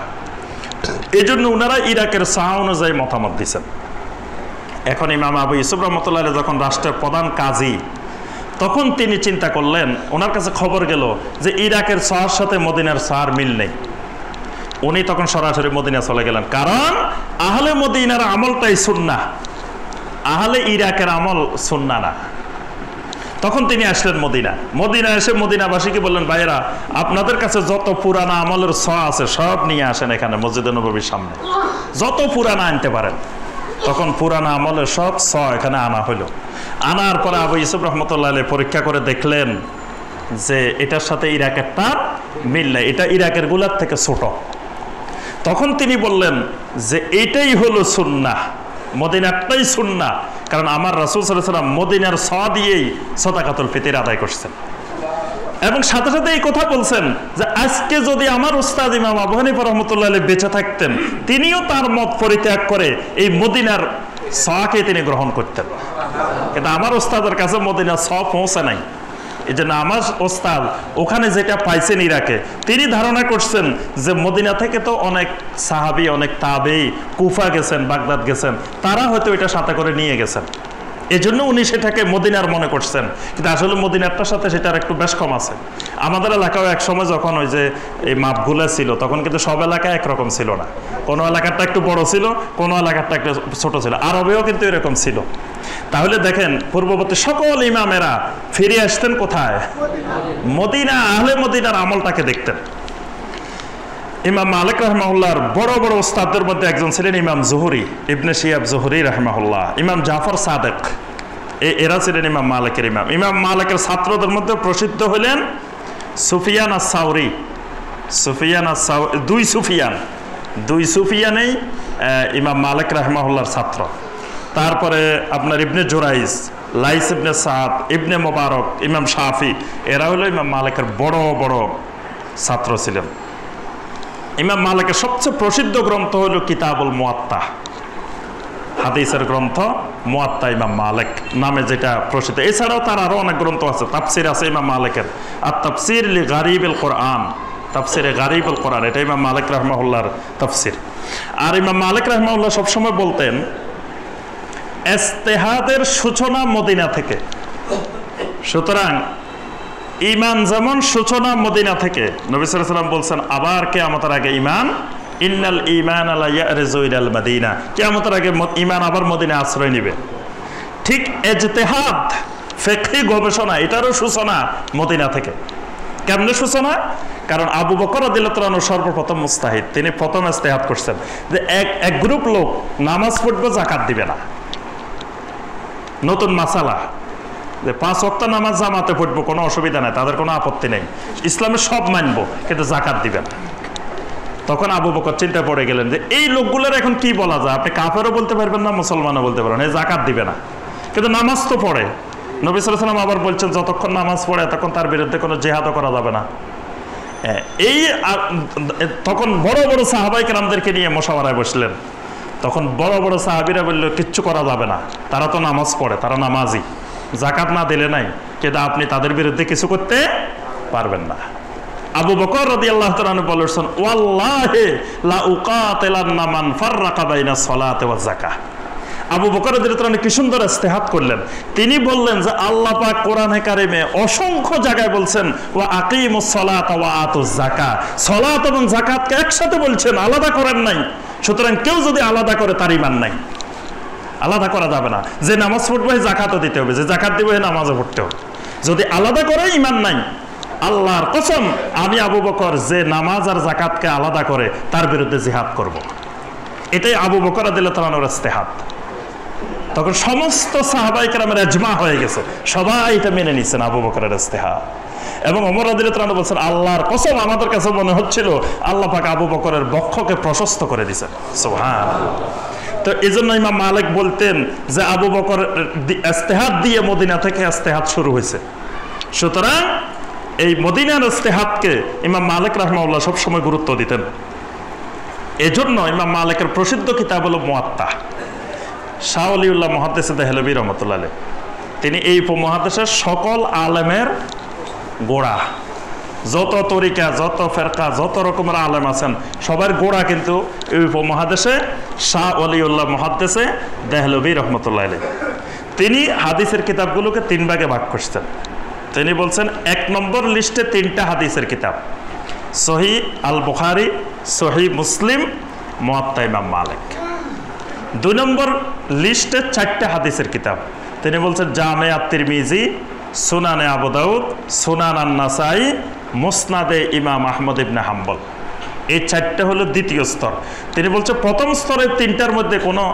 এই জন্য ওনারা ইরাকের অনুযায়ী মতামত দিচ্ছেন। এখন ইমাম আবু ইউসুফ রহমতুল্লাহ আলাইহি যখন রাষ্ট্রের প্রধান কাজী, তখন তিনি চিন্তা করলেন, ওনার কাছে খবর গেল যে ইরাকের সাথে মদিনার মিল নেই। উনি তখন সরাসরি মদিনা চলে গেলেন, কারণ আহলে মদিনার আমলটাই সুন্নাহ, আহলে ইরাকের আমল সুন্নাহ না। তখন তিনি আসলেন মদিনা এসে মদিনাবাসীকে বললেন, ভাইয়েরা আপনাদের কাছে যত পুরানা আমলের আছে সব নিয়ে আসেন এখানে মসজিদে নববীর সামনে, যত পুরানা আনতে পারেন। তখন পুরানা আমলের সব এখানে আনা হলো। আনার পরে আবু ইউসুফ রহমতুল্লাহ আলাইহি পরীক্ষা করে দেখলেন যে এটার সাথে ইরাকেরটা মিল নাই, এটা ইরাকের গুলার থেকে ছোট। তখন তিনি বললেন যে এটাই হলো সুন্নাহ, মদিনারটাই সুন্নাহ, কারণ আমার রাসূল সাল্লাল্লাহু আলাইহি ওয়াসাল্লাম মদিনার দিয়েই সাদাকাতুল ফিতর আদায় করছেন। এবং সাথে সাথে এই কথা বলছেন যে আজকে যদি আমার উস্তাদ ইমাম আবু হানিফা রাহমাতুল্লাহ আলাইহি বেঁচে থাকতেন, তিনিও তার মত পরিত্যাগ করে এই মদিনার কে তিনি গ্রহণ করতেন। কিন্তু আমার উস্তাদের কাছে মদিনার পৌঁছে নাই, এই জন্য আমার ওস্তাদ ওখানে যেটা পাইছেন ইরাকে, তিনি ধারণা করছেন যে মদিনা থেকে তো অনেক সাহাবী, অনেক তাবেঈ কুফা গেছেন, বাগদাদ গেছেন, তারা হয়তো এটা সাথে করে নিয়ে গেছেন, এজন্য উনি সেটাকে মদিনার মনে করছেন। কিন্তু আসলে মদিনারটার সাথে সেটার একটু বেশ কম আছে। আমাদের এলাকাও এক সময় যখন ওই যে এই মাপগুলো ছিল, তখন কিন্তু সব এলাকায় একরকম ছিল না, কোনো এলাকারটা একটু বড় ছিল, কোনো এলাকারটা একটু ছোট ছিল, আরবেও কিন্তু এরকম ছিল। তাহলে দেখেন পূর্ববর্তী সকল ইমামেরা ফিরে আসতেন কোথায়? মদিনা, আহলে মদিনার আমলটাকে দেখতেন। ইমাম মালিক রাহিমাহুল্লাহর বড় বড় ওস্তাদদের মধ্যে একজন ছিলেন ইমাম জুহরি, ইবনে শিহাব জুহরি রাহিমাহুল্লাহ, ইমাম জাফর সাদেক, এরা ছিলেন ইমাম মালিকের ইমাম। ইমাম মালিকের ছাত্রদের মধ্যে প্রসিদ্ধ হলেন সুফিয়ান আস-সাউরি। দুই সুফিয়ানেই ইমাম মালিক রাহিমাহুল্লাহর ছাত্র। তারপরে আপনার ইবনে জুরাইজ, লাইস ইবনে সাদ, ইবনে মুবারক, ইমাম শাফি, এরা হলো ইমাম মালিকের বড় বড় ছাত্র ছিলেন। ইমাম মালিকের সবচেয়ে প্রসিদ্ধ গ্রন্থ হলো কিতাবুল মুয়াত্তা, হাদিসের গ্রন্থ মুয়াত্তা ইমাম মালিক নামে যেটা প্রসিদ্ধ। এছাড়াও তার আরো অনেক গ্রন্থ আছে, তাফসির আছে ইমাম মালিকের, আর তাফসির লি গারিবিল কোরআন, তাফসিরে গারিবুল কোরআন, এটা ইমাম মালিক রাহিমাহুল্লাহর তাফসির। আর ইমাম মালিক রাহিমাহুল্লাহ সবসময় বলতেন ইজতিহাদের সূচনা মদিনা থেকে। সুতরাং ঈমান যেমন সূচনা মদিনা থেকে, নবী সাল্লাল্লাহু আলাইহি ওয়াসাল্লাম বলছেন আবার কিয়ামতের আগে ঈমান, ইন্নাল ঈমান লা ইয়ারজু ইলাল মাদিনা, কিয়ামতের আগে ঈমান আবার মদিনায় আশ্রয় নেবে। ঠিক ইজতিহাদ, ফিকহি গবেষণা, এটারও সূচনা মদিনা থেকে। কেমনে সূচনা? কারণ আবু বকর রাদিয়াল্লাহু আনহু সর্বপ্রথম মুস্তাহিদ, তিনি প্রথম ইজতিহাদ করছেন যে এক গ্রুপ লোক নামাজ পড়বে, যাকাত দিবে না। নতুন মাসালা যে 5 ওয়াক্ত নামাজ জামাতে পড়বো, কোনো অসুবিধা নাই, তাদের কোনো আপত্তি নেই, ইসলামের সব মানবো, কিন্তু যাকাত দিবে না। তখন আবু বকর চিন্তা পড়ে গেলেন যে এই লোকগুলোর এখন কি বলা যায়, আপনি কাফেরও বলতে পারবেন না, মুসলমানও বলতে পারবেন না, জাকাত দিবে না, কিন্তু নামাজ তো পড়ে। নবী সাল্লাল্লাহু আলাইহি ওয়াসাল্লাম আবার বলছেন যতক্ষণ নামাজ পড়ে তখন তার বিরুদ্ধে কোনো জিহাদও করা যাবে না। তখন বড় বড় সাহাবায়ে কেরামদেরকে নিয়ে মুশাওয়ারায় বসলেন। তখন বড় বড় সাহাবীরা বলল কিচ্ছু করা যাবে না, তারা তো নামাজ পড়ে, তারা নামাজি, জাকাত না দিলে নাই, কিন্তু আপনি তাদের বিরুদ্ধে কিছু করতে পারবেন না। আবু বকর রাদিয়াল্লাহু তাআলা আনহু বলেছেন ওয়াল্লাহি লা উকাতিলান্না মান ফাররাকা বাইনা সলাতি ওয়াজ যাকাত। আবু বকর রাদিয়াল্লাহু তাআলা কি সুন্দর ইস্তেহাদ করলেন, তিনি বললেন যে আল্লাহ পাক কোরআনে কারিমে অসংখ্য জায়গায় বলছেন ওয়া আকিমুস সালাতা ওয়া আতুজ যাকাত, সালাত এবং যাকাতকে একসাথে বলছেন, আলাদা করেন নাই। সুতরাং কেউ যদি আলাদা করে তার ঈমান নাই, আলাদা করা যাবে না। যে নামাজ পড়বে যাকাতও দিতে হবে, যে যাকাত দিবে নামাজও পড়তে হবে। যদি আলাদা করে ঈমান নাই, আল্লাহর কসম আমি আবু বকর যে নামাজ আর যাকাতকে আলাদা করে তার বিরুদ্ধে জিহাদ করব। এটাই আবু বকর রাদিয়াল্লাহু তাআলা আনহুর ইস্তেহাদ। তখন সমস্ত সাহাবায়ে কেরামের ইজমা হয়ে গেছে, সবাই এটা মেনে নিচ্ছেন আবু বকরের ইস্তেহাদ। এবং ওমর রাদিয়াল্লাহু তাআলা বলেন আল্লাহর কসম আমাদের কাছে মনে হচ্ছিল আল্লাহ পাক আবু বকরের বক্ষকে প্রশস্ত করে দিয়েছেন। সুবহানাল্লাহ। তো এজন্য ইমাম মালিক বলতেন যে আবু বকর ইস্তেহাদ দিয়ে মদিনা থেকে ইস্তেহাদ শুরু হয়েছে। সুতরাং এই মদিনার ইস্তেহাদকে ইমাম মালিক রাহমাহুল্লাহ সবসময় গুরুত্ব দিতেন। এজন্য ইমাম মালিকের প্রসিদ্ধ কিতাব হলো মুয়াত্তা। শাহ ওলিউল্লাহ মুহাদ্দিস দেহলভী রহমাতুল্লাহ আলাইহি, তিনি এই উপমহাদেশের সকল আলেমের গোড়া, যত তরিকা, যত ফেরকা, যত রকমের আলেম আছেন সবার গোড়া কিন্তু এই উপমহাদেশে শাহ ওলিউল্লাহ মুহাদ্দিস দেহলভী রহমাতুল্লাহ আলাইহি। তিনি হাদিসের কিতাবগুলোকে তিন ভাগে ভাগ করছেন। তিনি বলছেন এক নম্বর লিস্টে 3টা হাদিসের কিতাব, সহিহ আল বুখারী, সহিহ মুসলিম, মুয়াত্তা ইমাম মালিক। 2 নম্বর লিস্টে 4টা হাদিসের কিতাব, তিনি বলছেন জামে আত-তিরমিজি, সুনানে আবু দাউদ, সুনান আন-নাসাই, মুসনাদে ইমাম আহমদ ইবনে হাম্বল। এই 4টা হলো দ্বিতীয় স্তর। তিনি বলছেন প্রথম স্তরের 3টার মধ্যে কোনো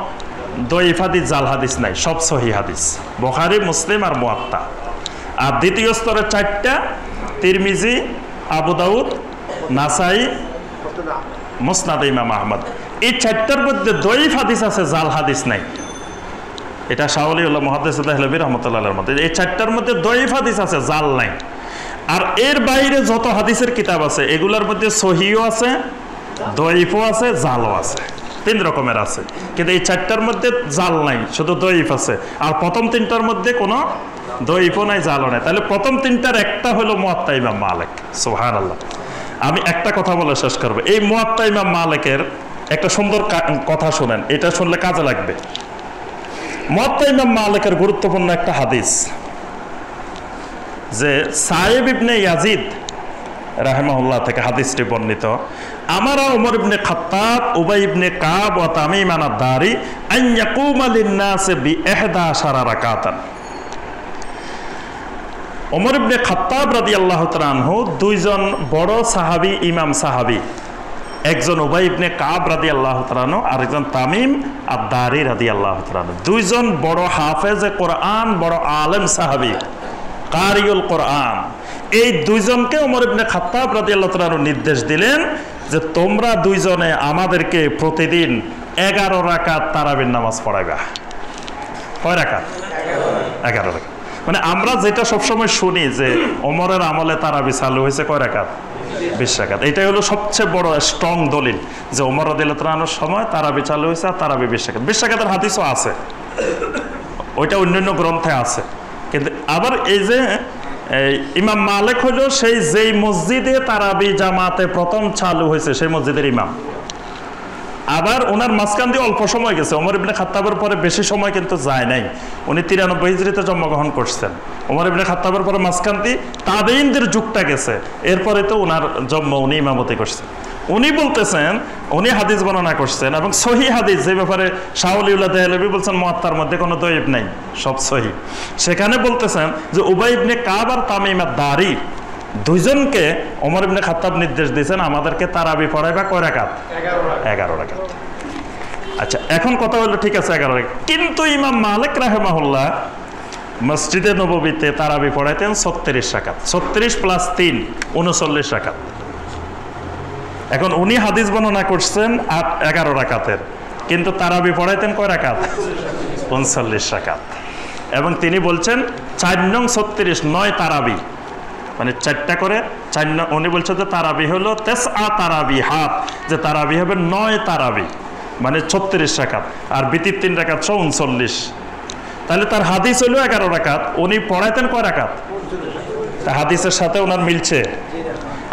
দয়ীফ হাদিস, জাল হাদিস নাই, সব সহিহ হাদিস, বুখারী, মুসলিম আর মুয়াত্তা। আর দ্বিতীয় স্তরে 4টা, তিরমিজি, আবু দাউদ, নাসাই, মুসনাদে ইমাম আহমদ। এই 4টার মধ্যে দয়ীফ হাদিস আছে, জাল হাদিস নাই। এটা শাহ ওলিউল্লাহ মুহাদ্দিস দেহলভী রাহমাতুল্লাহ আলাইহির মতে। এই 4টার মধ্যে দয়ীফ হাদিস আছে, জাল নাই। আর এর বাইরে যত হাদিসের কিতাব আছে এগুলোর মধ্যে সহিহও আছে, দয়ীফও আছে, জালও আছে, 3 রকমের আছে। কিন্তু এই 4টার মধ্যে জাল নাই, শুধু দয়ীফ আছে। আর প্রথম 3টার মধ্যে কোনো দয়ীফও নাই, জালও নাই। তাহলে প্রথম 3টার একটা হলো মুয়াত্তা ইমাম মালিক। সুবহানাল্লাহ। আমি একটা কথা বলে শেষ করব। এই মুয়াত্তা ইমাম মালিকের একটা সুন্দর কথা শুনেন, এটা শুনলে কাজে লাগবে। মুয়াত্তা ইমাম মালিকের গুরুত্বপূর্ণ একটা হাদিস, যে সাইব ইবনে ইয়াজিদ রাহিমাহুল্লাহ থেকে হাদিসটি বর্ণিত, আমারা ওমর ইবনে খাত্তাব, উবাই ইবনে কাব ওয়া তামিম আদ-দারি আন ইয়াকুমা লিন-নাস বি-11 রাকাতান। ওমর ইবনে খাত্তাব রাদিয়াল্লাহু তাআলা আনহু 2 জন বড় সাহাবী, ইমাম সাহাবী, একজন উবাই ইবনে কাব রাদিয়াল্লাহু তাআলা আনহু, আরেকজন তামিম আদ-দারি রাদিয়াল্লাহু তাআলা আনহু, 2 জন বড় হাফেজে কোরআন, বড় আলেম সাহাবী, কারিউল কোরআন। এই 2 জনকে ওমর ইবনে খাত্তাব রাদিয়াল্লাহু তাআলা আনহু নির্দেশ দিলেন যে তোমরা 2 জনে আমাদেরকে প্রতিদিন 11 রাকাত তারাবির নামাজ পড়াইবা। কয় রাকাত? 11 রাকাত। মানে আমরা যেটা সবসময় শুনি যে ওমরের আমলে তারাবি চালু হয়েছে কয় রাকাত? 20 রাকাত। এটাই হলো সবচেয়ে বড় স্ট্রং দলিল যে ওমর রাদিয়াল্লাহু তাআলা আনহুর সময় তারাবি চালু হয়েছে, আর তারাবি 20 রাকাত। 20 রাকাতের হাদিসও আছে, ওইটা অন্যান্য গ্রন্থে আছে। কিন্তু আবার এই যে ইমাম মালিক হলো সেই যেই মসজিদে তারাবি জামাতে প্রথম চালু হয়েছে সেই মসজিদের ইমাম। আবার ওনার মাঝখান দিয়ে অল্প সময় গেছে, ওমর ইবনে খাত্তাবের পরে বেশি সময় কিন্তু যায় নাই। উনি 93 হিজরিতে জন্মগ্রহণ করছেন। ওমর ইবনে খাত্তাবের পরে মাঝখান দিয়ে তাবেঈনদের যুগটা গেছে, এরপরে তো ওনার জন্ম, উনি ইমামতি করছেন। উনি বলতেছেন, উনি হাদিস বর্ণনা করছেন এবং সহিহ হাদিস, যে ব্যাপারে শাহ ওলিউল্লাহ দেহলভী বলছেন মুয়াত্তার মধ্যে কোনো দয়ীফ নাই, সব সহিহ। সেখানে বলতেছেন যে উবাই ইবনে কাব আর তামিম আদ-দারি 2 জনকে ওমর ইবনে খাত্তাব নির্দেশ দিয়েছেন আমাদেরকে তারাবি পড়াইবা কয় রাকাত? 11 রাকাত। আচ্ছা, এখন কথা হলো ঠিক আছে 11 রাকাত, কিন্তু ইমাম মালিক রাহিমাহুল্লাহ মসজিদে নববীতে তারাবি পড়াইতেন 36 রাকাত। 36 + 3 39 রাকাত। এখন উনি হাদিস বর্ণনা করছেন 11 রাকাতের, কিন্তু তারাবি পড়াইতেন কয় রাকাত? 39 রাকাত। এবং তিনি বলছেন 4 নং 36 9 তারাবি, মানে 4টা করে 4 নং। উনি বলছেন যে তারাবি হলো তারাবি হাত, যে তারাবি হবে 9 তারাবি, মানে 36 রাকাত, আর বিতির 3 রাকাত 39। তাহলে তার হাদিস হলো 11 রাকাত, উনি পড়াইতেন কয় রাকাত? তা হাদিসের সাথে ওনার মিলছে।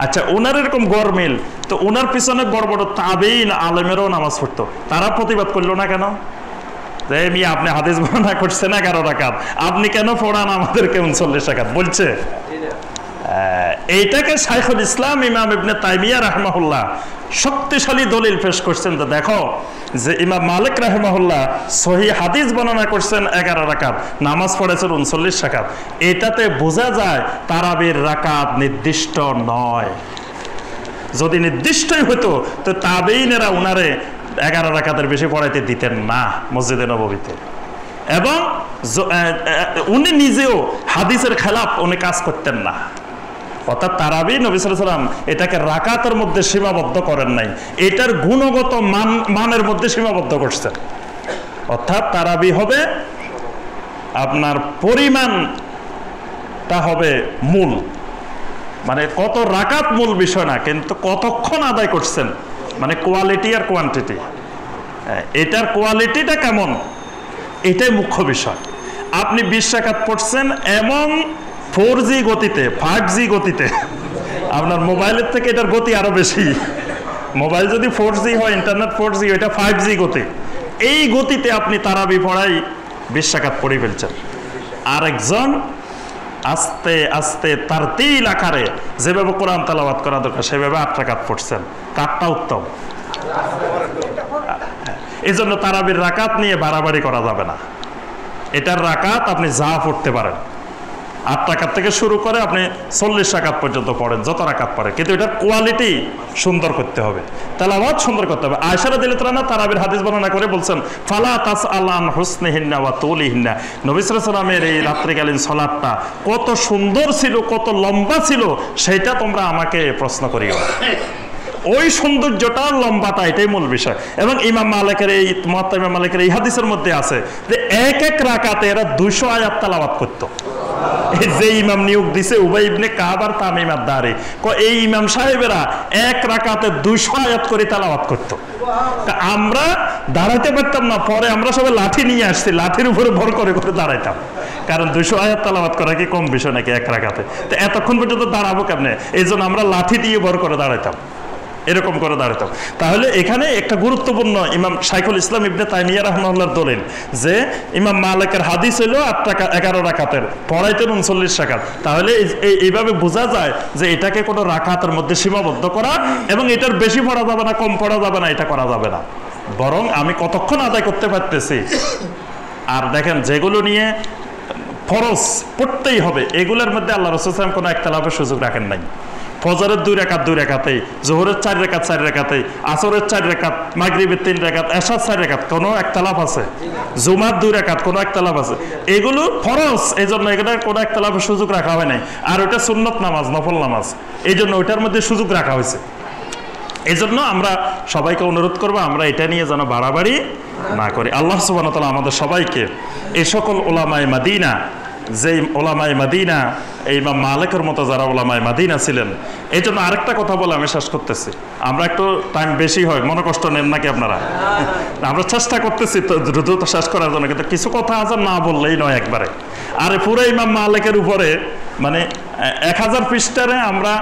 আচ্ছা, ওনার এরকম গড় মিল, তো ওনার পিছনে বড় বড় তাবেঈন আলেমেরও নামাজ পড়তো, তারা প্রতিবাদ করলো না কেন? যে মিয়া আপনি হাদিস বর্ণনা করছেন 11 রাকাত, আপনি কেন পড়ান আমাদেরকে 39 রাকাত? বলছে এইটাকে শাইখুল ইসলাম ইমাম ইবনে তাইমিয়া রাহমাহুল্লাহ শক্তিশালী দলিল পেশ করছেন। তো দেখো যে ইমাম মালিক রাহমাহুল্লাহ সহিহ হাদিস বর্ণনা করছেন 11 রাকাত, নামাজ পড়েছেন 39 রাকাত। এটাতে বোঝা যায় তারাবির রাকাত নির্দিষ্ট নয়। যদি নির্দিষ্টই হতো তো তাবেঈনেরা উনারে 11 রাকাতের বেশি পড়াইতে দিতেন না মসজিদে নববীতে। এবং উনি নিজেও হাদিসের খেলাফ উনি কাজ করতেন না। অর্থাৎ তারাবি নবী সাল্লাল্লাহু আলাইহি ওয়াসাল্লাম এটাকে রাকাতের মধ্যে সীমাবদ্ধ করেন নাই, এটার গুণগত মানের মধ্যে সীমাবদ্ধ করছেন। অর্থাৎ তারাবি হবে আপনার পরিমাণটা হবে মূল, মানে কত রাকাত মূল বিষয় না, কিন্তু কতক্ষণ আদায় করছেন, মানে কোয়ালিটি আর কোয়ান্টিটি। এটার কোয়ালিটিটা কেমন, এটাই মুখ্য বিষয়। আপনি 20 রাকাত পড়ছেন এমন 4G গতিতে, 5G গতিতে, আপনার মোবাইলের থেকে এটার গতি আরো বেশি। মোবাইল যদি 4G হয়, ইন্টারনেট 4G, এটা 5G গতি। এই গতিতে আপনি তারাবি পড়াই 20 রাকাত পড়ে ফেলছেন। আরেকজন আস্তে আস্তে তারতিল আকারে যেভাবে কোরআন তেলাওয়াত করা দরকার সেভাবে 8 রাকাত পড়ছেন। কারটা উত্তম? এই জন্য তারাবির রাকাত নিয়ে বাড়াবাড়ি করা যাবে না। এটার রাকাত আপনি যা পড়তে পারেন, 8 রাকাত থেকে শুরু করে আপনি 40 রাকাত পর্যন্ত পড়েন, যত রাকাত পড়ে, কিন্তু এটার কোয়ালিটি সুন্দর করতে হবে, তেলাওয়াত সুন্দর করতে হবে। আয়েশা রাদিয়াল্লাহু তাআলা তারাবির হাদিস বর্ণনা করে বলছেন, ফালা তাসআল আন হুসনিহিন্না ওয়া তুলিহিন্না। নবী সাল্লাল্লাহু আলাইহি ওয়াসাল্লামের এই রাত্রিকালীন সালাতটা কত সুন্দর ছিল, কত লম্বা ছিল, সেটা তোমরা আমাকে প্রশ্ন করিও। ওই সৌন্দর্যটা, লম্বাটা, এটাই মূল বিষয়। এবং ইমাম মালিকের এই মুয়াত্তা ইমাম মালিকের এই হাদিসের মধ্যে আছে যে এক এক রাকাতে এরা 200 আয়াত তেলাওয়াত করতো। যে ইমাম নিয়োগ দিছে উবাই ইবনে কাব আর তামিম আদ-দারি, এই ইমাম সাহেবেরা এক রাকাতে 200 আয়াত করে তেলাওয়াত করতো। আমরা দাঁড়াইতে পারতাম না, পরে আমরা সবাই লাঠি নিয়ে আসছি, লাঠির উপরে ভর করে করে দাঁড়াইতাম, কারণ 200 আয়াত তেলাওয়াত করা কি কম বিষয় নাকি এক রাকাতে? তো এতক্ষণ পর্যন্ত দাঁড়াবো কেমনে? এই জন্য আমরা লাঠি দিয়ে ভর করে দাঁড়াইতাম, এরকম করে দাঁড়াতাম। তাহলে এখানে একটা গুরুত্বপূর্ণ ইমাম শাইখুল ইসলাম ইবনে তাইমিয়া রাহমাহুল্লাহর দলিল যে ইমাম মালিকের হাদিস হলো 11 রাকাতের, পড়াইতেন 39 রাকাত। তাহলে এইভাবে বোঝা যায় যে এটাকে কোনো রাকাতের মধ্যে সীমাবদ্ধ করা এবং এটার বেশি পড়া যাবে না, কম পড়া যাবে না, এটা করা যাবে না। বরং আমি কতক্ষণ আদায় করতে পারতেছি। আর দেখেন, যেগুলো নিয়ে ফরজ পড়তেই হবে এগুলোর মধ্যে আল্লাহ রাসূল সাল্লাল্লাহু আলাইহি ওয়াসাল্লাম কোনো একতলাফের সুযোগ রাখেন নাই। ফজরের 2 রাকাত 2 রাকাতেই, জোহরের 4 রাকাত 4 রাকাতেই, আসরের 4 রাকাত, মাগরিবের 3 রাকাত, এশার 4 রাকাত, কোনো একতলাফ আছে? জুমার 2 রাকাত, কোনো একতলাফ আছে? এগুলো ফরজ, এই জন্য এগুলো কোনো একতলাফের সুযোগ রাখা হয় নাই। আর ওটা সুন্নত নামাজ, নফল নামাজ, এই জন্য ওইটার মধ্যে সুযোগ রাখা হয়েছে। এই জন্য আমরা সবাইকে অনুরোধ করবো আমরা এটা নিয়ে যেন বাড়াবাড়ি না করি। আল্লাহ সুবহানাহু ওয়া তাআলা আমাদের সবাইকে এই সকল উলামায়ে মাদিনা, যেই ওলামায়ে মাদিনা এই ইমাম মালিকের মতো যারা ওলামায়ে মাদিনা ছিলেন। এই জন্য আরেকটা কথা বলে আমি শেষ করতেছি, আমরা একটু টাইম বেশি হয়, মনে কষ্ট নেন নাকি আপনারা? আমরা চেষ্টা করতেছি তো দ্রুত শেষ করার জন্য, কিন্তু কিছু কথা আছে না বললেই নয় একবারে। আর পুরো ইমাম মালিকের উপরে মানে 1000 পৃষ্ঠারে আমরা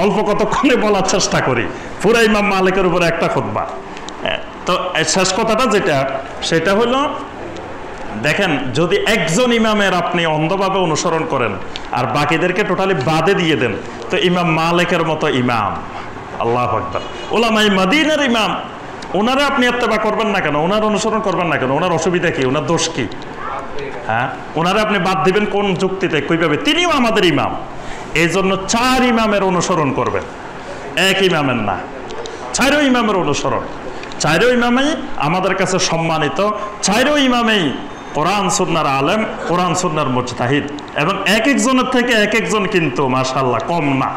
অল্প কতক্ষণে বলার চেষ্টা করি, পুরো ইমাম মালিকের উপরে একটা খুতবা। তো শেষ কথাটা যেটা, সেটা হলো দেখেন, যদি একজন ইমামের আপনি অন্ধভাবে অনুসরণ করেন আর বাকিদেরকে টোটালি বাদে দিয়ে দেন, তো ইমাম মালিকের মতো ইমাম, আল্লাহু আকবার, উলামায়ে মাদিনার ইমাম, ওনারা আপনি ইত্তেবা করবেন না কেন? ওনার অনুসরণ করবেন না কেন? ওনার অসুবিধা কি? ওনার দোষ কি? হ্যাঁ, ওনারা আপনি বাদ দিবেন কোন যুক্তিতে, কইভাবে? তিনিও আমাদের ইমাম। এই জন্য 4 ইমামের অনুসরণ করবেন, এক ইমামের না, 4 ইমামের অনুসরণ। 4 ইমামেই আমাদের কাছে সম্মানিত, 4 ইমামেই কোরআন সুন্নাহর আলেম, কোরআন সুন্নাহর মুজতাহিদ, এবং এক একজনের থেকে এক একজন কিন্তু মাশাআল্লাহ কম না।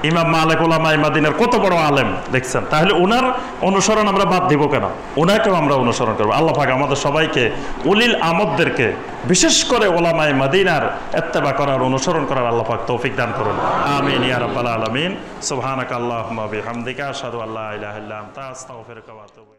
ইমাম মালিক উলামায়ে মাদিনার কত বড় আলেম দেখছেন, তাহলে ওনার অনুসরণ আমরা বাদ দিব কেন? ওনাকেও আমরা অনুসরণ করবো। আল্লাহ পাক আমাদের সবাইকে, উলিল আমদদেরকে, বিশেষ করে উলামায়ে মাদিনার ইত্তেবা করার, অনুসরণ করার আল্লাহ পাক তৌফিক দান করুন। আমিন ইয়া রাব্বাল আলামিন। সুবহানাকাল্লাহুম্মা বিহামদিকা আশহাদু আল্লা ইলাহা ইল্লা আনতা আস্তাগফিরুকা ওয়া আতুবু